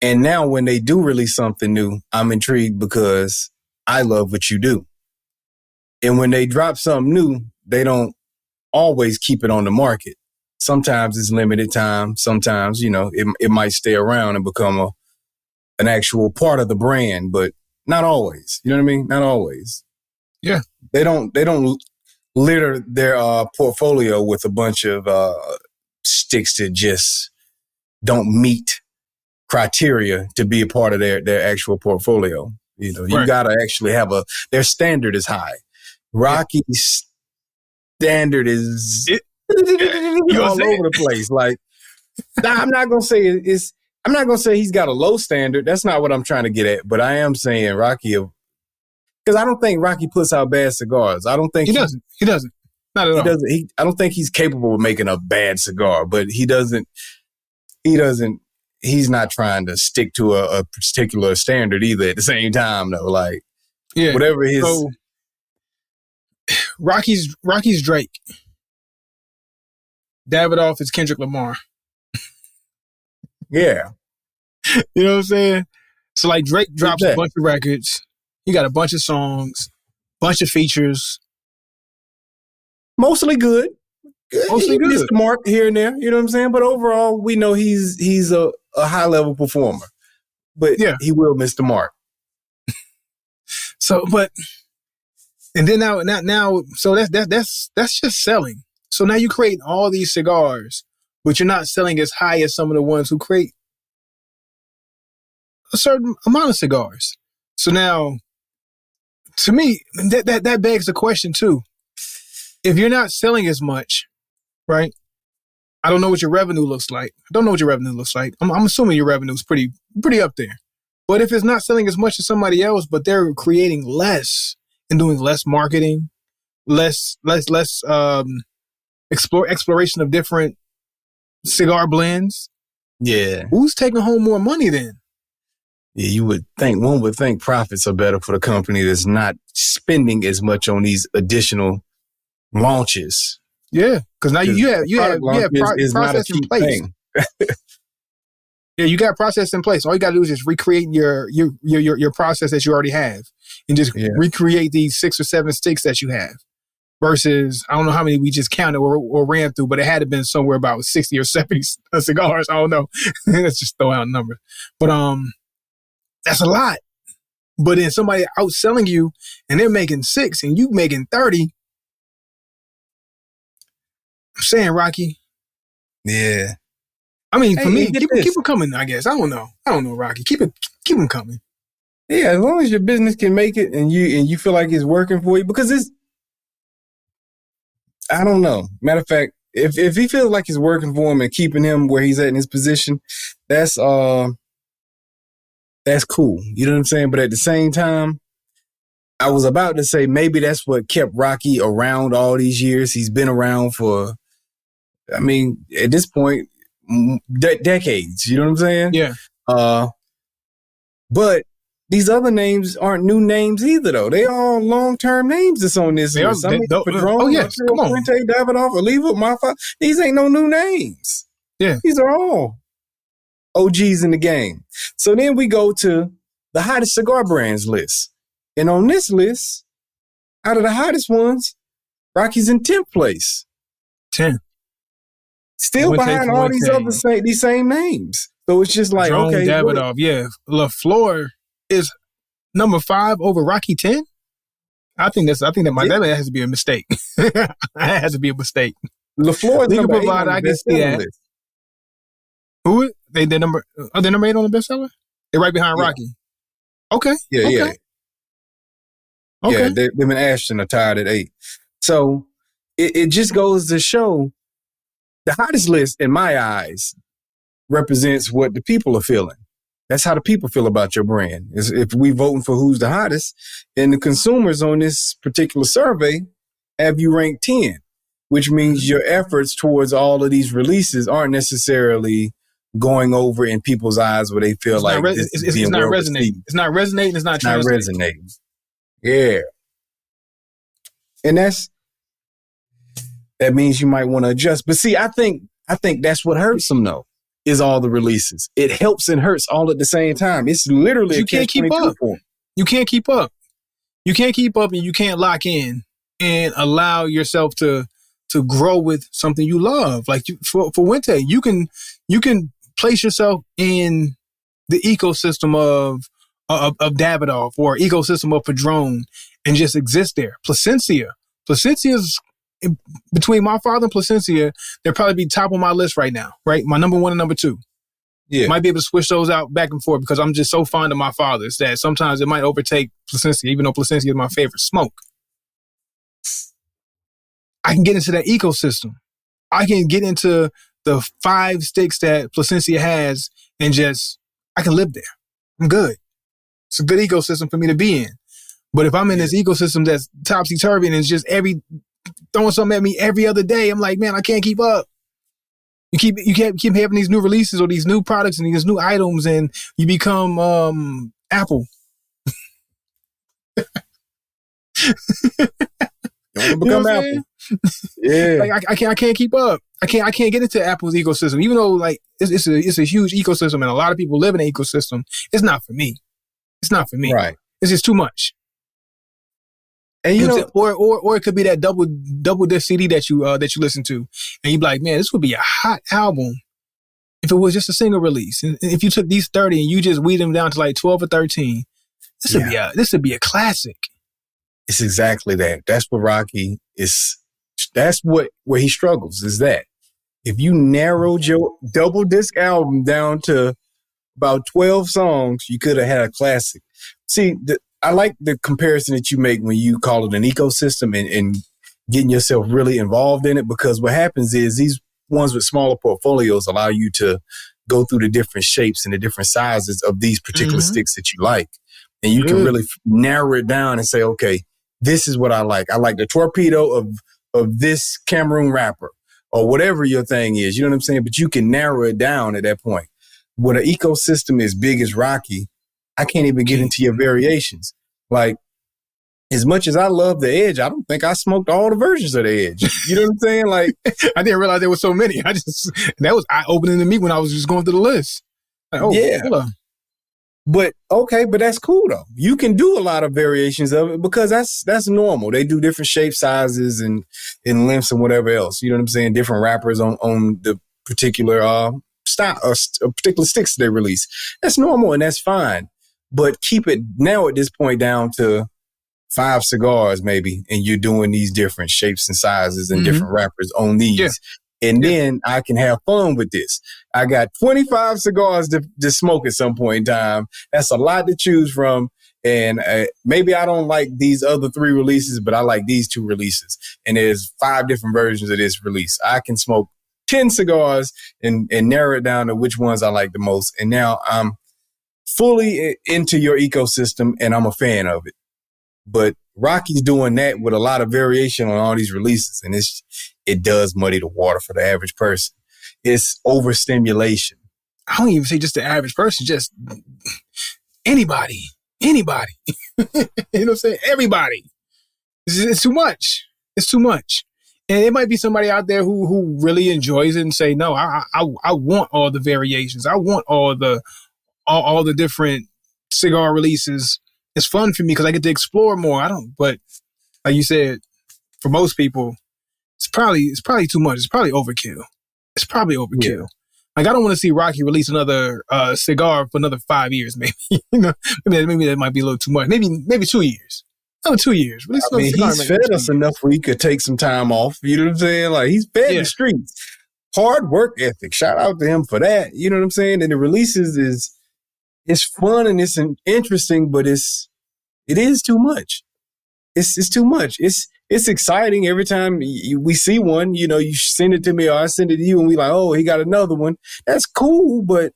And now when they do release something new, I'm intrigued because I love what you do. And when they drop something new, they don't always keep it on the market. Sometimes it's limited time. Sometimes, it might stay around and become an actual part of the brand, but not always. You know what I mean? Not always. Yeah. They don't litter their portfolio with a bunch of sticks that just don't meet criteria to be a part of their actual portfolio. You gotta actually have their standard is high. Rocky's standard is all over the place. Like, I'm not gonna say I'm not gonna say he's got a low standard. That's not what I'm trying to get at. But I am saying Rocky, because I don't think Rocky puts out bad cigars. I don't think he doesn't. He doesn't. Not at all. I don't think he's capable of making a bad cigar. But he doesn't. He's not trying to stick to a particular standard either. At the same time, though, like whatever his. So, Rocky's Drake. Davidoff is Kendrick Lamar. Yeah. You know what I'm saying? So like Drake drops a bunch of records. He got a bunch of songs, bunch of features. Mostly good. Mostly good. Missed the mark here and there. You know what I'm saying? But overall, we know he's a high level performer. But he will miss the mark. So, and then now, so that's just selling. So now you create all these cigars, but you're not selling as high as some of the ones who create a certain amount of cigars. So now, to me, that begs the question too. If you're not selling as much, right? I don't know what your revenue looks like. I'm assuming your revenue is pretty up there. But if it's not selling as much as somebody else, but they're creating less and doing less marketing, less exploration of different cigar blends. Yeah. Who's taking home more money then? Yeah, one would think profits are better for the company that's not spending as much on these additional launches. Yeah, because now you have process in place. Yeah, you got process in place. All you got to do is just recreate your process that you already have, and just recreate these 6 or 7 sticks that you have. Versus, I don't know how many we just counted or ran through, but it had to been somewhere about 60 or 70 cigars. I don't know. Let's just throw out a number. But that's a lot. But then somebody outselling you, and they're making 6, and you making 30. I'm saying, Rocky. Yeah. I mean, for me, keep them coming, I guess. I don't know, Rocky. Keep them coming. Yeah, as long as your business can make it and you feel like it's working for you, because I don't know. Matter of fact, if he feels like it's working for him and keeping him where he's at in his position, that's cool. You know what I'm saying? But at the same time, I was about to say maybe that's what kept Rocky around all these years. He's been around for, I mean, at this point, decades. You know what I'm saying? Yeah. But these other names aren't new names either, though. They all long-term names that's on this list. Padron, come on. Fuente, Davidoff, Oliva, Mafa. These ain't no new names. Yeah. These are all OGs in the game. So then we go to the hottest cigar brands list. And on this list, out of the hottest ones, Rocky's in 10th place. 10. Still behind all these same names. So it's just like, Padron, okay. Davidoff, yeah. LaFleur is number 5 over Rocky 10. I think that has to be a mistake. That has to be a mistake. LaFleur is number 8 on the I can see that. list. Who? They're number 8 on the bestseller? They're right behind Rocky. Okay. Yeah. Okay. Yeah, them and Ashton are tied at 8. So it just goes to show the hottest list in my eyes represents what the people are feeling. That's how the people feel about your brand. If we voting for who's the hottest, and the consumers on this particular survey have you ranked 10, which means your efforts towards all of these releases aren't necessarily going over in people's eyes where they feel like this is being well received. It's not resonating. It's not resonating. Yeah. And that means you might want to adjust. But see, I think that's what hurts them though, is all the releases. It helps and hurts all at the same time. It's literally you can't keep up. You can't keep up. You can't keep up, and you can't lock in and allow yourself to grow with something you love. Like for Wente, you can place yourself in the ecosystem of Davidoff or ecosystem of Padron and just exist there. Placencia's between my father and Placencia, they'll probably be top on my list right now, right? My number 1 and number 2. Yeah. Might be able to switch those out back and forth because I'm just so fond of my father's that sometimes it might overtake Placencia, even though Placencia is my favorite smoke. I can get into that ecosystem. I can get into the 5 sticks that Placencia has and I can live there. I'm good. It's a good ecosystem for me to be in. But if I'm in this ecosystem that's topsy-turvy and it's just throwing something at me every other day, I'm like, man, I can't keep up. You keep having these new releases or these new products and these new items, and you become Apple. You want to become Apple? Yeah. Like I can't keep up. I can't get into Apple's ecosystem, even though like it's a huge ecosystem and a lot of people live in the ecosystem. It's not for me. It's not for me. Right. It's just too much. And or it could be that double disc CD that you listen to, and you be like, man, this would be a hot album if it was just a single release. And if you took these 30 and you just weed them down to like 12 or 13, this would be a classic. It's exactly that. That's what Rocky is. That's where he struggles, is that if you narrowed your double disc album down to about 12 songs, you could have had a classic. See, I like the comparison that you make when you call it an ecosystem and getting yourself really involved in it, because what happens is these ones with smaller portfolios allow you to go through the different shapes and the different sizes of these particular sticks that you like. And you can really narrow it down and say, okay, this is what I like. I like the torpedo of this Cameroon wrapper or whatever your thing is. You know what I'm saying? But you can narrow it down at that point. When an ecosystem as big as Rocky, I can't even get into your variations. Like, as much as I love the Edge, I don't think I smoked all the versions of the Edge. You know what I'm saying? Like, I didn't realize there were so many. That was eye-opening to me when I was just going through the list. Like, oh, yeah. But okay, but that's cool though. You can do a lot of variations of it because that's normal. They do different shape sizes and lengths and whatever else. You know what I'm saying? Different wrappers on the particular style or particular sticks they release. That's normal and that's fine. But keep it now at this point down to 5 cigars maybe, and you're doing these different shapes and sizes and different wrappers on these. Yeah. And then I can have fun with this. I got 25 cigars to smoke at some point in time. That's a lot to choose from. And maybe I don't like these other 3 releases, but I like these 2 releases. And there's 5 different versions of this release. I can smoke 10 cigars and narrow it down to which ones I like the most. And now I'm fully into your ecosystem and I'm a fan of it. But Rocky's doing that with a lot of variation on all these releases. And it does muddy the water for the average person. It's overstimulation. I don't even say just the average person, just anybody. You know what I'm saying? Everybody. It's too much. It's too much. And it might be somebody out there who really enjoys it and say, no, I want all the variations. I want all the different cigar releases. It's fun for me because I get to explore more. But like you said, for most people, it's probably too much. It's probably overkill. Yeah. Like, I don't want to see Rocky release another cigar for another 5 years, maybe. Maybe that might be a little too much. Maybe 2 years. Another 2 years. He's fed us enough where he could take some time off. You know what I'm saying? Like, he's fed the streets. Hard work ethic. Shout out to him for that. You know what I'm saying? And the releases it's fun and it's interesting, but it is too much. It's too much. It's exciting every time we see one. You know, you send it to me or I send it to you and we like, oh, he got another one. That's cool, but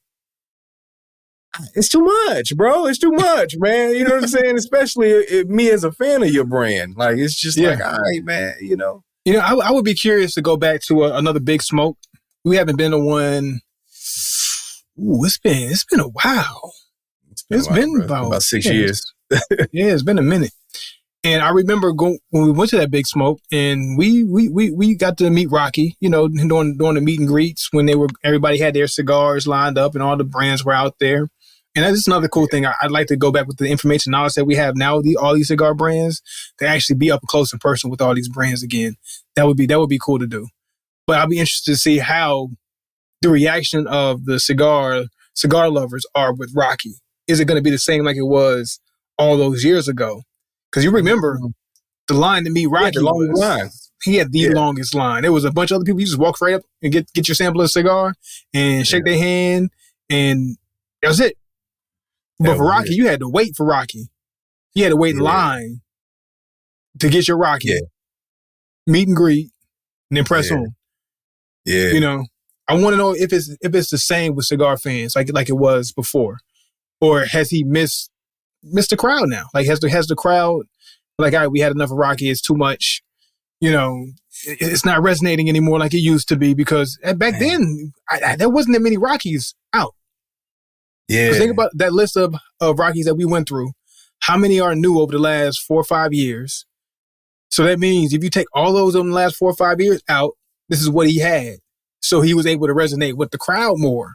It's too much, bro. It's too much, man. You know what I'm saying? Especially me as a fan of your brand. Like, it's just like, all right, man, you know. You know, I would be curious to go back to another Big Smoke. We haven't been to one. Ooh, it's been a while. It's been about 6 years. Yeah, it's been a minute. And I remember when we went to that Big Smoke, and we got to meet Rocky, you know, during the meet and greets when everybody had their cigars lined up and all the brands were out there. And that's another cool thing. I'd like to go back with the information knowledge that we have now, all these cigar brands, to actually be up close and personal with all these brands again. That would be cool to do. But I'll be interested to see how the reaction of the cigar lovers are with Rocky. Is it going to be the same like it was all those years ago? Because you remember the line to meet Rocky. He had the longest line. There was a bunch of other people. You just walk right up and get your sample of cigar and shake their hand, and that was it. But for Rocky, you had to wait for Rocky. You had to wait in line to get your Rocky. Yeah. Meet and greet, and then press on. Yeah. You know, I want to know if it's the same with cigar fans, like it was before, or has he missed the crowd now? Like has the crowd like, all right, we had enough of Rocky. It's too much. You know, it's not resonating anymore like it used to be, because back then there wasn't that many Rockies out. Yeah. Think about that list of Rockies that we went through. How many are new over the last 4 or 5 years? So that means if you take all those in the last 4 or 5 years out, this is what he had. So he was able to resonate with the crowd more.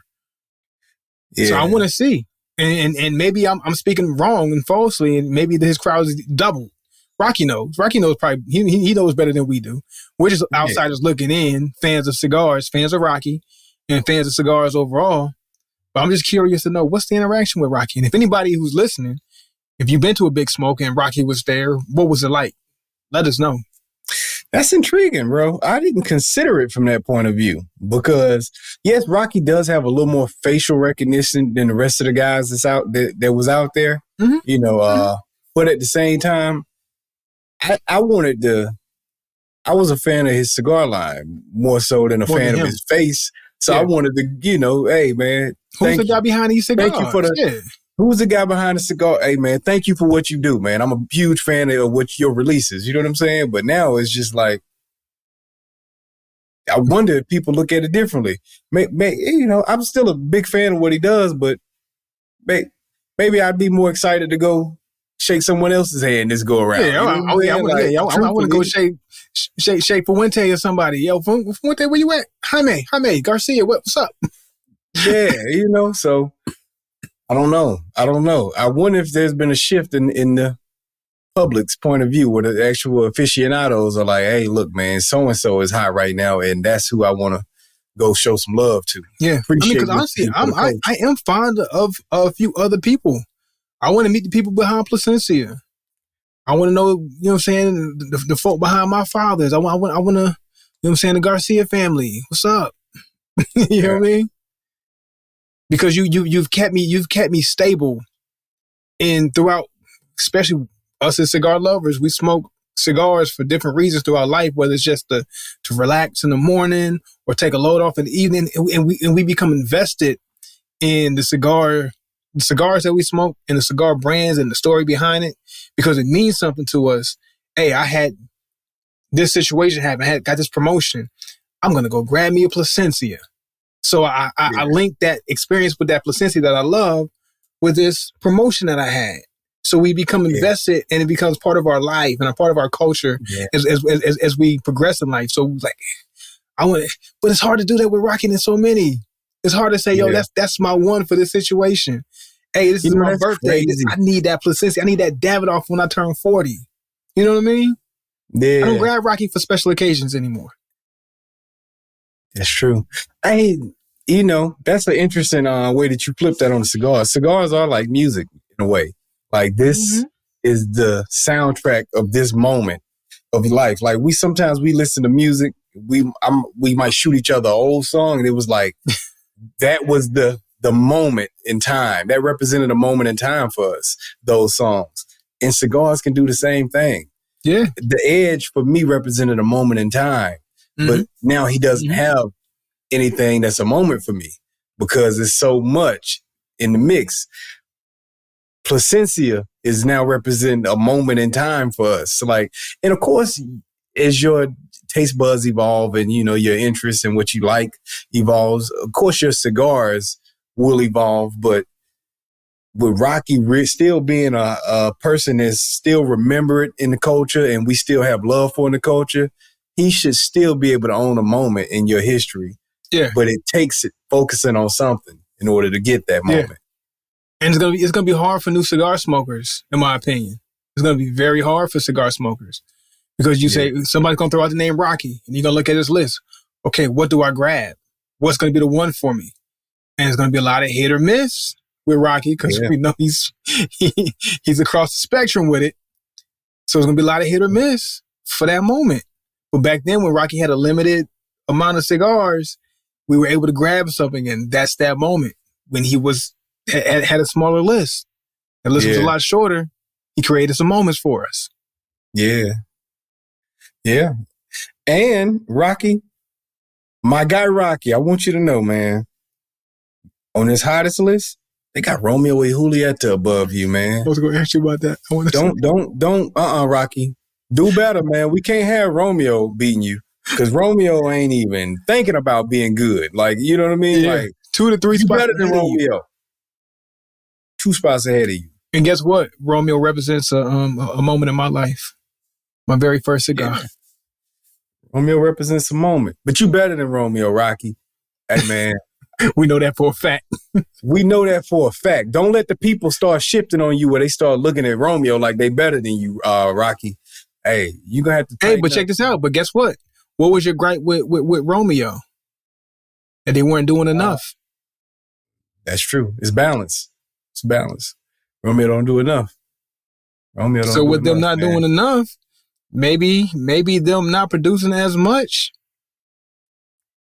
Yeah. So I want to see. And maybe I'm speaking wrong and falsely, and maybe his crowd is double. Rocky knows. Rocky knows probably, he knows better than we do. We're just outsiders looking in, fans of cigars, fans of Rocky, and fans of cigars overall. But I'm just curious to know, what's the interaction with Rocky? And if anybody who's listening, if you've been to a Big Smoke and Rocky was there, what was it like? Let us know. That's intriguing, bro. I didn't consider it from that point of view, because yes, Rocky does have a little more facial recognition than the rest of the guys that was out there. Mm-hmm. You know, but at the same time, I was a fan of his cigar line more so than a fan of his face. So I wanted to, you know, hey man, who's the guy behind these cigars? Thank you for who's the guy behind the cigar? Hey man, thank you for what you do, man. I'm a huge fan of your releases. You know what I'm saying? But now it's just like, I wonder if people look at it differently. You know, I'm still a big fan of what he does, but maybe I'd be more excited to go shake someone else's hand this go around. Yeah, I want to go shake Fuente or somebody. Yo, Fuente, where you at? Jaime, Garcia, what's up? Yeah, you know, so I don't know. I wonder if there's been a shift in the public's point of view, where the actual aficionados are like, hey, look, man, so-and-so is hot right now, and that's who I want to go show some love to. Yeah, because honestly, I am fond of a few other people. I want to meet the people behind Placencia. I want to know, you know what I'm saying, the folk behind my fathers. I want to, you know what I'm saying, the Garcia family. What's up? You know what I mean? Because you've kept me stable throughout, especially us as cigar lovers. We smoke cigars for different reasons throughout life, whether it's just to relax in the morning or take a load off in the evening, and we become invested in the cigars that we smoke and the cigar brands and the story behind it, because it means something to us. Hey, I had this situation happen. Got this promotion. I'm going to go grab me a Placencia. So I linked that experience with that Placencia that I love with this promotion that I had. So we become invested, and it becomes part of our life and a part of our culture as we progress in life. So like, but it's hard to do that with Rocky and so many. It's hard to say, yo, that's my one for this situation. Hey, this is my birthday. I need that Placencia. I need that Davidoff when I turn 40. You know what I mean? Yeah. I don't grab Rocky for special occasions anymore. That's true. You know, that's an interesting way that you flip that on a cigar. Cigars are like music in a way. Like this is the soundtrack of this moment of life. Like sometimes we listen to music. We might shoot each other an old song, and it was like that was the moment in time that represented a moment in time for us. Those songs, and cigars can do the same thing. Yeah, the Edge for me represented a moment in time, but now he doesn't have anything that's a moment for me, because it's so much in the mix. Placencia is now representing a moment in time for us. Like, and of course, as your taste buds evolve and, you know, your interest in what you like evolves, of course, your cigars will evolve. But with Rocky still being a person that's still remembered in the culture and we still have love for in the culture, he should still be able to own a moment in your history. Yeah. But it takes it focusing on something in order to get that moment. And it's gonna be hard for new cigar smokers, in my opinion. It's gonna be very hard for cigar smokers because you say somebody's gonna throw out the name Rocky, and you're gonna look at this list. Okay, what do I grab? What's gonna be the one for me? And it's gonna be a lot of hit or miss with Rocky because we know he's across the spectrum with it. So it's gonna be a lot of hit or miss for that moment. But back then, when Rocky had a limited amount of cigars, we were able to grab something, and that's that moment when he had a smaller list. The list was a lot shorter. He created some moments for us. Yeah. Yeah. And Rocky, my guy Rocky, I want you to know, man, on this hottest list, they got Romeo y Julieta above you, man. I was going to ask you about that. Don't, Rocky. Do better, man. We can't have Romeo beating you because Romeo ain't even thinking about being good. Like, you know what I mean? Yeah. Like 2 to 3 spots better than Romeo. 2 spots ahead of you. And guess what? Romeo represents a moment in my life. My very first cigar. Yeah. Romeo represents a moment. But you better than Romeo, Rocky. Hey, man. We know that for a fact. We know that for a fact. Don't let the people start shifting on you where they start looking at Romeo like they better than you, Rocky. Hey, you going to have to Hey, but check this out. But guess what? What was your gripe with Romeo? That they weren't doing enough. That's true. It's balance. It's balance. Romeo don't do enough. So with them not doing enough, maybe them not producing as much.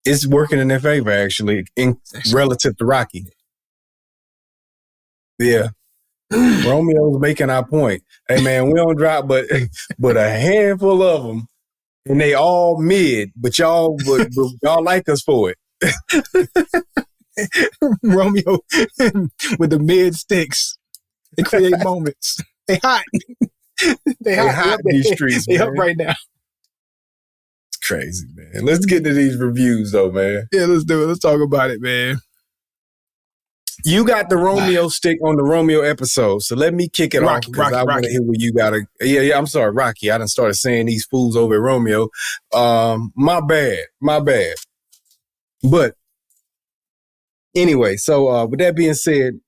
It's working in their favor, actually, relative to Rocky. Yeah. Romeo's making our point. Hey, man, we don't drop but a handful of them, and they all mid, but y'all like us for it. Romeo with the mid sticks. They create moments. They hot. They hot these streets. They man. up right now. It's crazy, man. Let's get into these reviews, though, man. Yeah, let's do it. Let's talk about it, man. You got the Romeo stick on the Romeo episode, so let me kick it off because I want to hear what you got to. Yeah. I'm sorry, Rocky. I done started saying these fools over at Romeo. My bad. But anyway, so with that being said,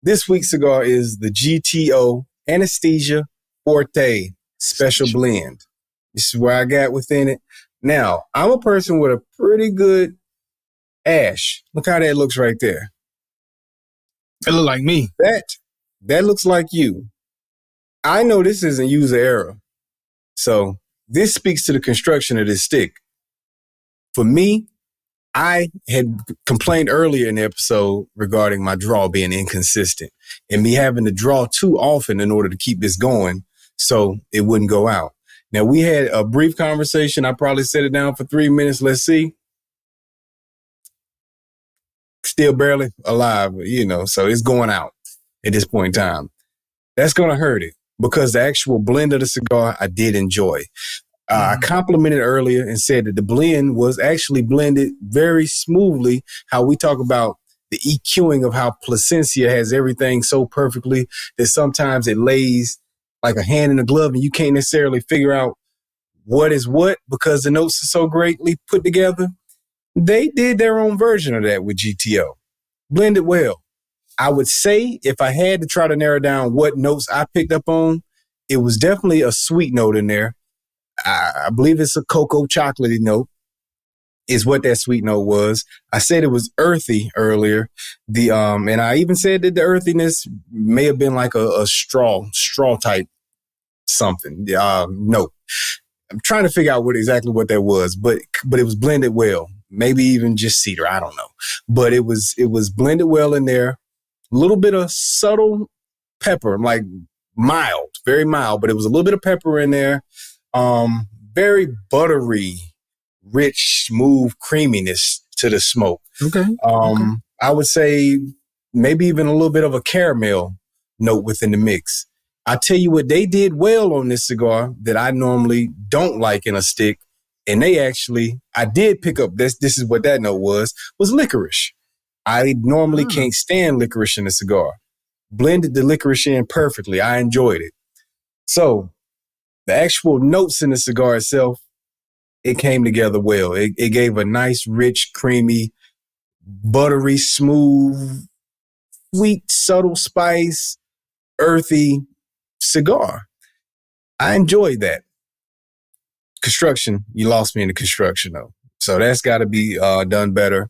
this week's cigar is the GTO Anesthesia Forte Special Blend. This is where I got within it. Now, I'm a person with a pretty good ash. Look how that looks right there. It look like me. That looks like you. I know this isn't user error. So this speaks to the construction of this stick. For me, I had complained earlier in the episode regarding my draw being inconsistent and me having to draw too often in order to keep this going so it wouldn't go out. Now, we had a brief conversation. I probably set it down for 3 minutes. Let's see. Still barely alive, so it's going out at this point in time. That's going to hurt it because the actual blend of the cigar I did enjoy. I complimented earlier and said that the blend was actually blended very smoothly. How we talk about the EQing of how Placencia has everything so perfectly that sometimes it lays like a hand in a glove and you can't necessarily figure out what is what because the notes are so greatly put together. They did their own version of that with GTO. Blended well. I would say if I had to try to narrow down what notes I picked up on, it was definitely a sweet note in there. I believe it's a cocoa chocolatey note is what that sweet note was. I said it was earthy earlier. And I even said that the earthiness may have been like a straw type something. No. I'm trying to figure out exactly what that was, but it was blended well. Maybe even just cedar. I don't know. But it was blended well in there. A little bit of subtle pepper, like mild, very mild, but it was a little bit of pepper in there. Very buttery, rich, smooth creaminess to the smoke. Okay. I would say maybe even a little bit of a caramel note within the mix. I tell you what they did well on this cigar that I normally don't like in a stick. And I did pick up this is what that note was licorice. I normally can't stand licorice in a cigar. Blended the licorice in perfectly. I enjoyed it. So the actual notes in the cigar itself, it came together well. It gave a nice, rich, creamy, buttery, smooth, sweet, subtle spice, earthy cigar. I enjoyed that. Construction, you lost me in the construction though. So that's got to be done better,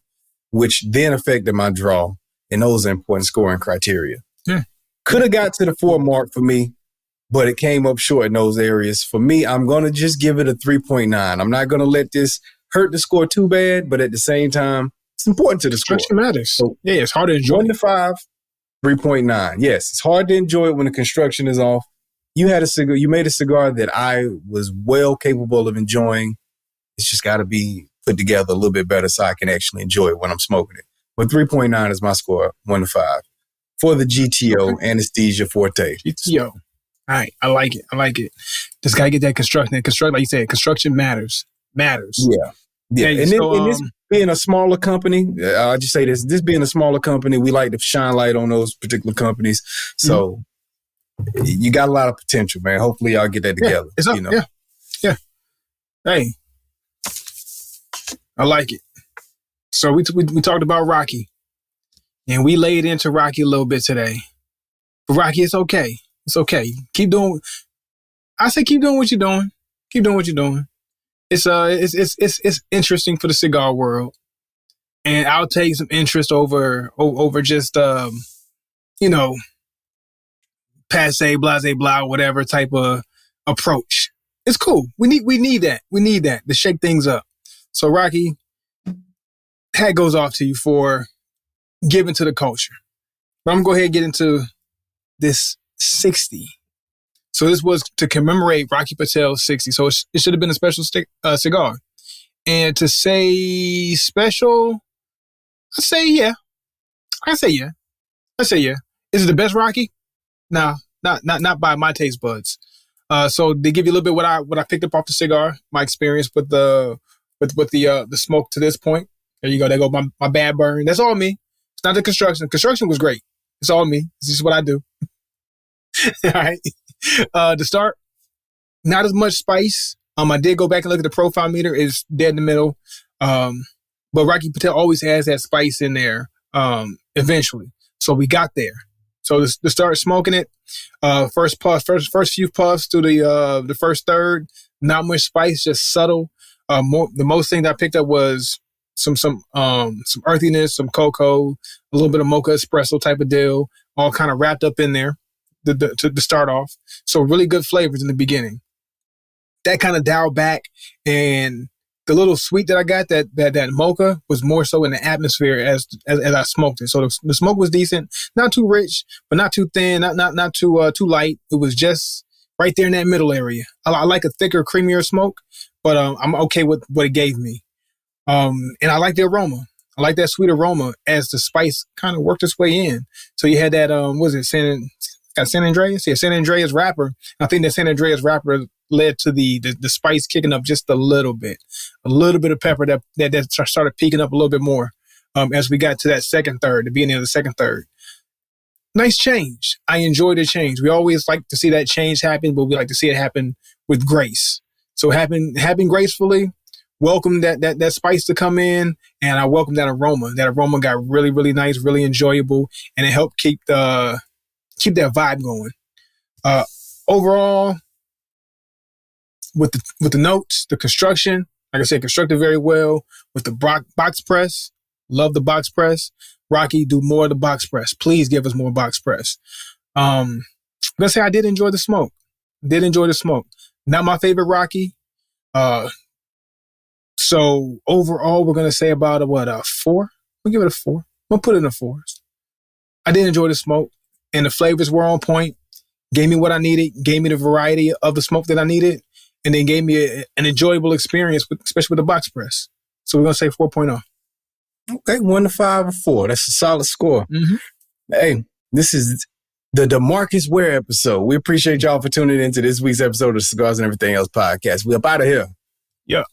which then affected my draw. And those are important scoring criteria. Yeah. Could have got to the 4 mark for me, but it came up short in those areas. For me, I'm going to just give it a 3.9. I'm not going to let this hurt the score too bad, but at the same time, it's important to the score. Construction matters. So, yeah, it's hard to enjoy. 1 to 5, 3.9. Yes, it's hard to enjoy it when the construction is off. You made a cigar that I was well capable of enjoying. It's just got to be put together a little bit better so I can actually enjoy it when I'm smoking it. But 3.9 is my score, 1 to 5 for the GTO Anesthesia Forte. GTO. All right. I like it. Just got to get that construction. Like you said, construction matters. Yeah. Hey, and so, this being a smaller company, I'll just say this being a smaller company, we like to shine light on those particular companies. So you got a lot of potential, man. Hopefully y'all get that together. It's up. Yeah. Hey, I like it. So we talked about Rocky, and we laid into Rocky a little bit today. But Rocky, it's okay. It's okay. Keep doing. I say keep doing what you're doing. Keep doing what you're doing. It's interesting for the cigar world, and I'll take some interest over just passe, blase, blah, whatever type of approach. It's cool. We need that. We need that to shake things up. So Rocky, hat goes off to you for giving to the culture. But I'm gonna go ahead and get into this 60. So this was to commemorate Rocky Patel's 60. So it should have been a special cigar. And to say special, I say yeah. Is it the best Rocky? Nah, not by my taste buds. So they give you a little bit what I picked up off the cigar, my experience with the smoke to this point. There you go. There go my bad burn. That's all me. It's not the construction. Construction was great. It's all me. This is what I do. All right. To start, not as much spice. I did go back and look at the profile meter. It's dead in the middle. But Rocky Patel always has that spice in there. Eventually, so we got there. So to start smoking it, first few puffs through the first third, not much spice, just subtle. The most thing that I picked up was some earthiness, some cocoa, a little bit of mocha espresso type of deal, all kind of wrapped up in there to start off. So really good flavors in the beginning. That kind of dialed back, and the little sweet that I got, that mocha, was more so in the atmosphere as I smoked it. So the smoke was decent, not too rich, but not too thin, not too light. It was just right there in that middle area. I like a thicker, creamier smoke, but I'm okay with what it gave me. And I like the aroma. I like that sweet aroma as the spice kind of worked its way in. So you had that San Andreas? Yeah, San Andreas wrapper. I think that San Andreas wrapper led to the spice kicking up just a little bit of pepper that started peaking up a little bit more as we got to that the beginning of the second third. Nice change. I enjoyed the change. We always like to see that change happen, but we like to see it happen with grace. So happen gracefully. Welcome that spice to come in, and I welcome that aroma. That aroma got really, really nice, really enjoyable, and it helped keep that vibe going. Overall, with the notes, the construction, like I said, constructed very well. With the box press, love the box press. Rocky, do more of the box press. Please give us more box press. Let's say I did enjoy the smoke. Not my favorite Rocky. So overall, we're gonna say about a 4. We'll give it a 4. We'll put it in the 4s. I did enjoy the smoke, and the flavors were on point. Gave me what I needed. Gave me the variety of the smoke that I needed, and then gave me an enjoyable experience, especially with the box press. So we're gonna say 4.0. Okay, 1 to 5 or 4. That's a solid score. Mm-hmm. Hey, this is the DeMarcus Ware episode. We appreciate y'all for tuning into this week's episode of Cigars and Everything Else podcast. We up out of here. Yeah.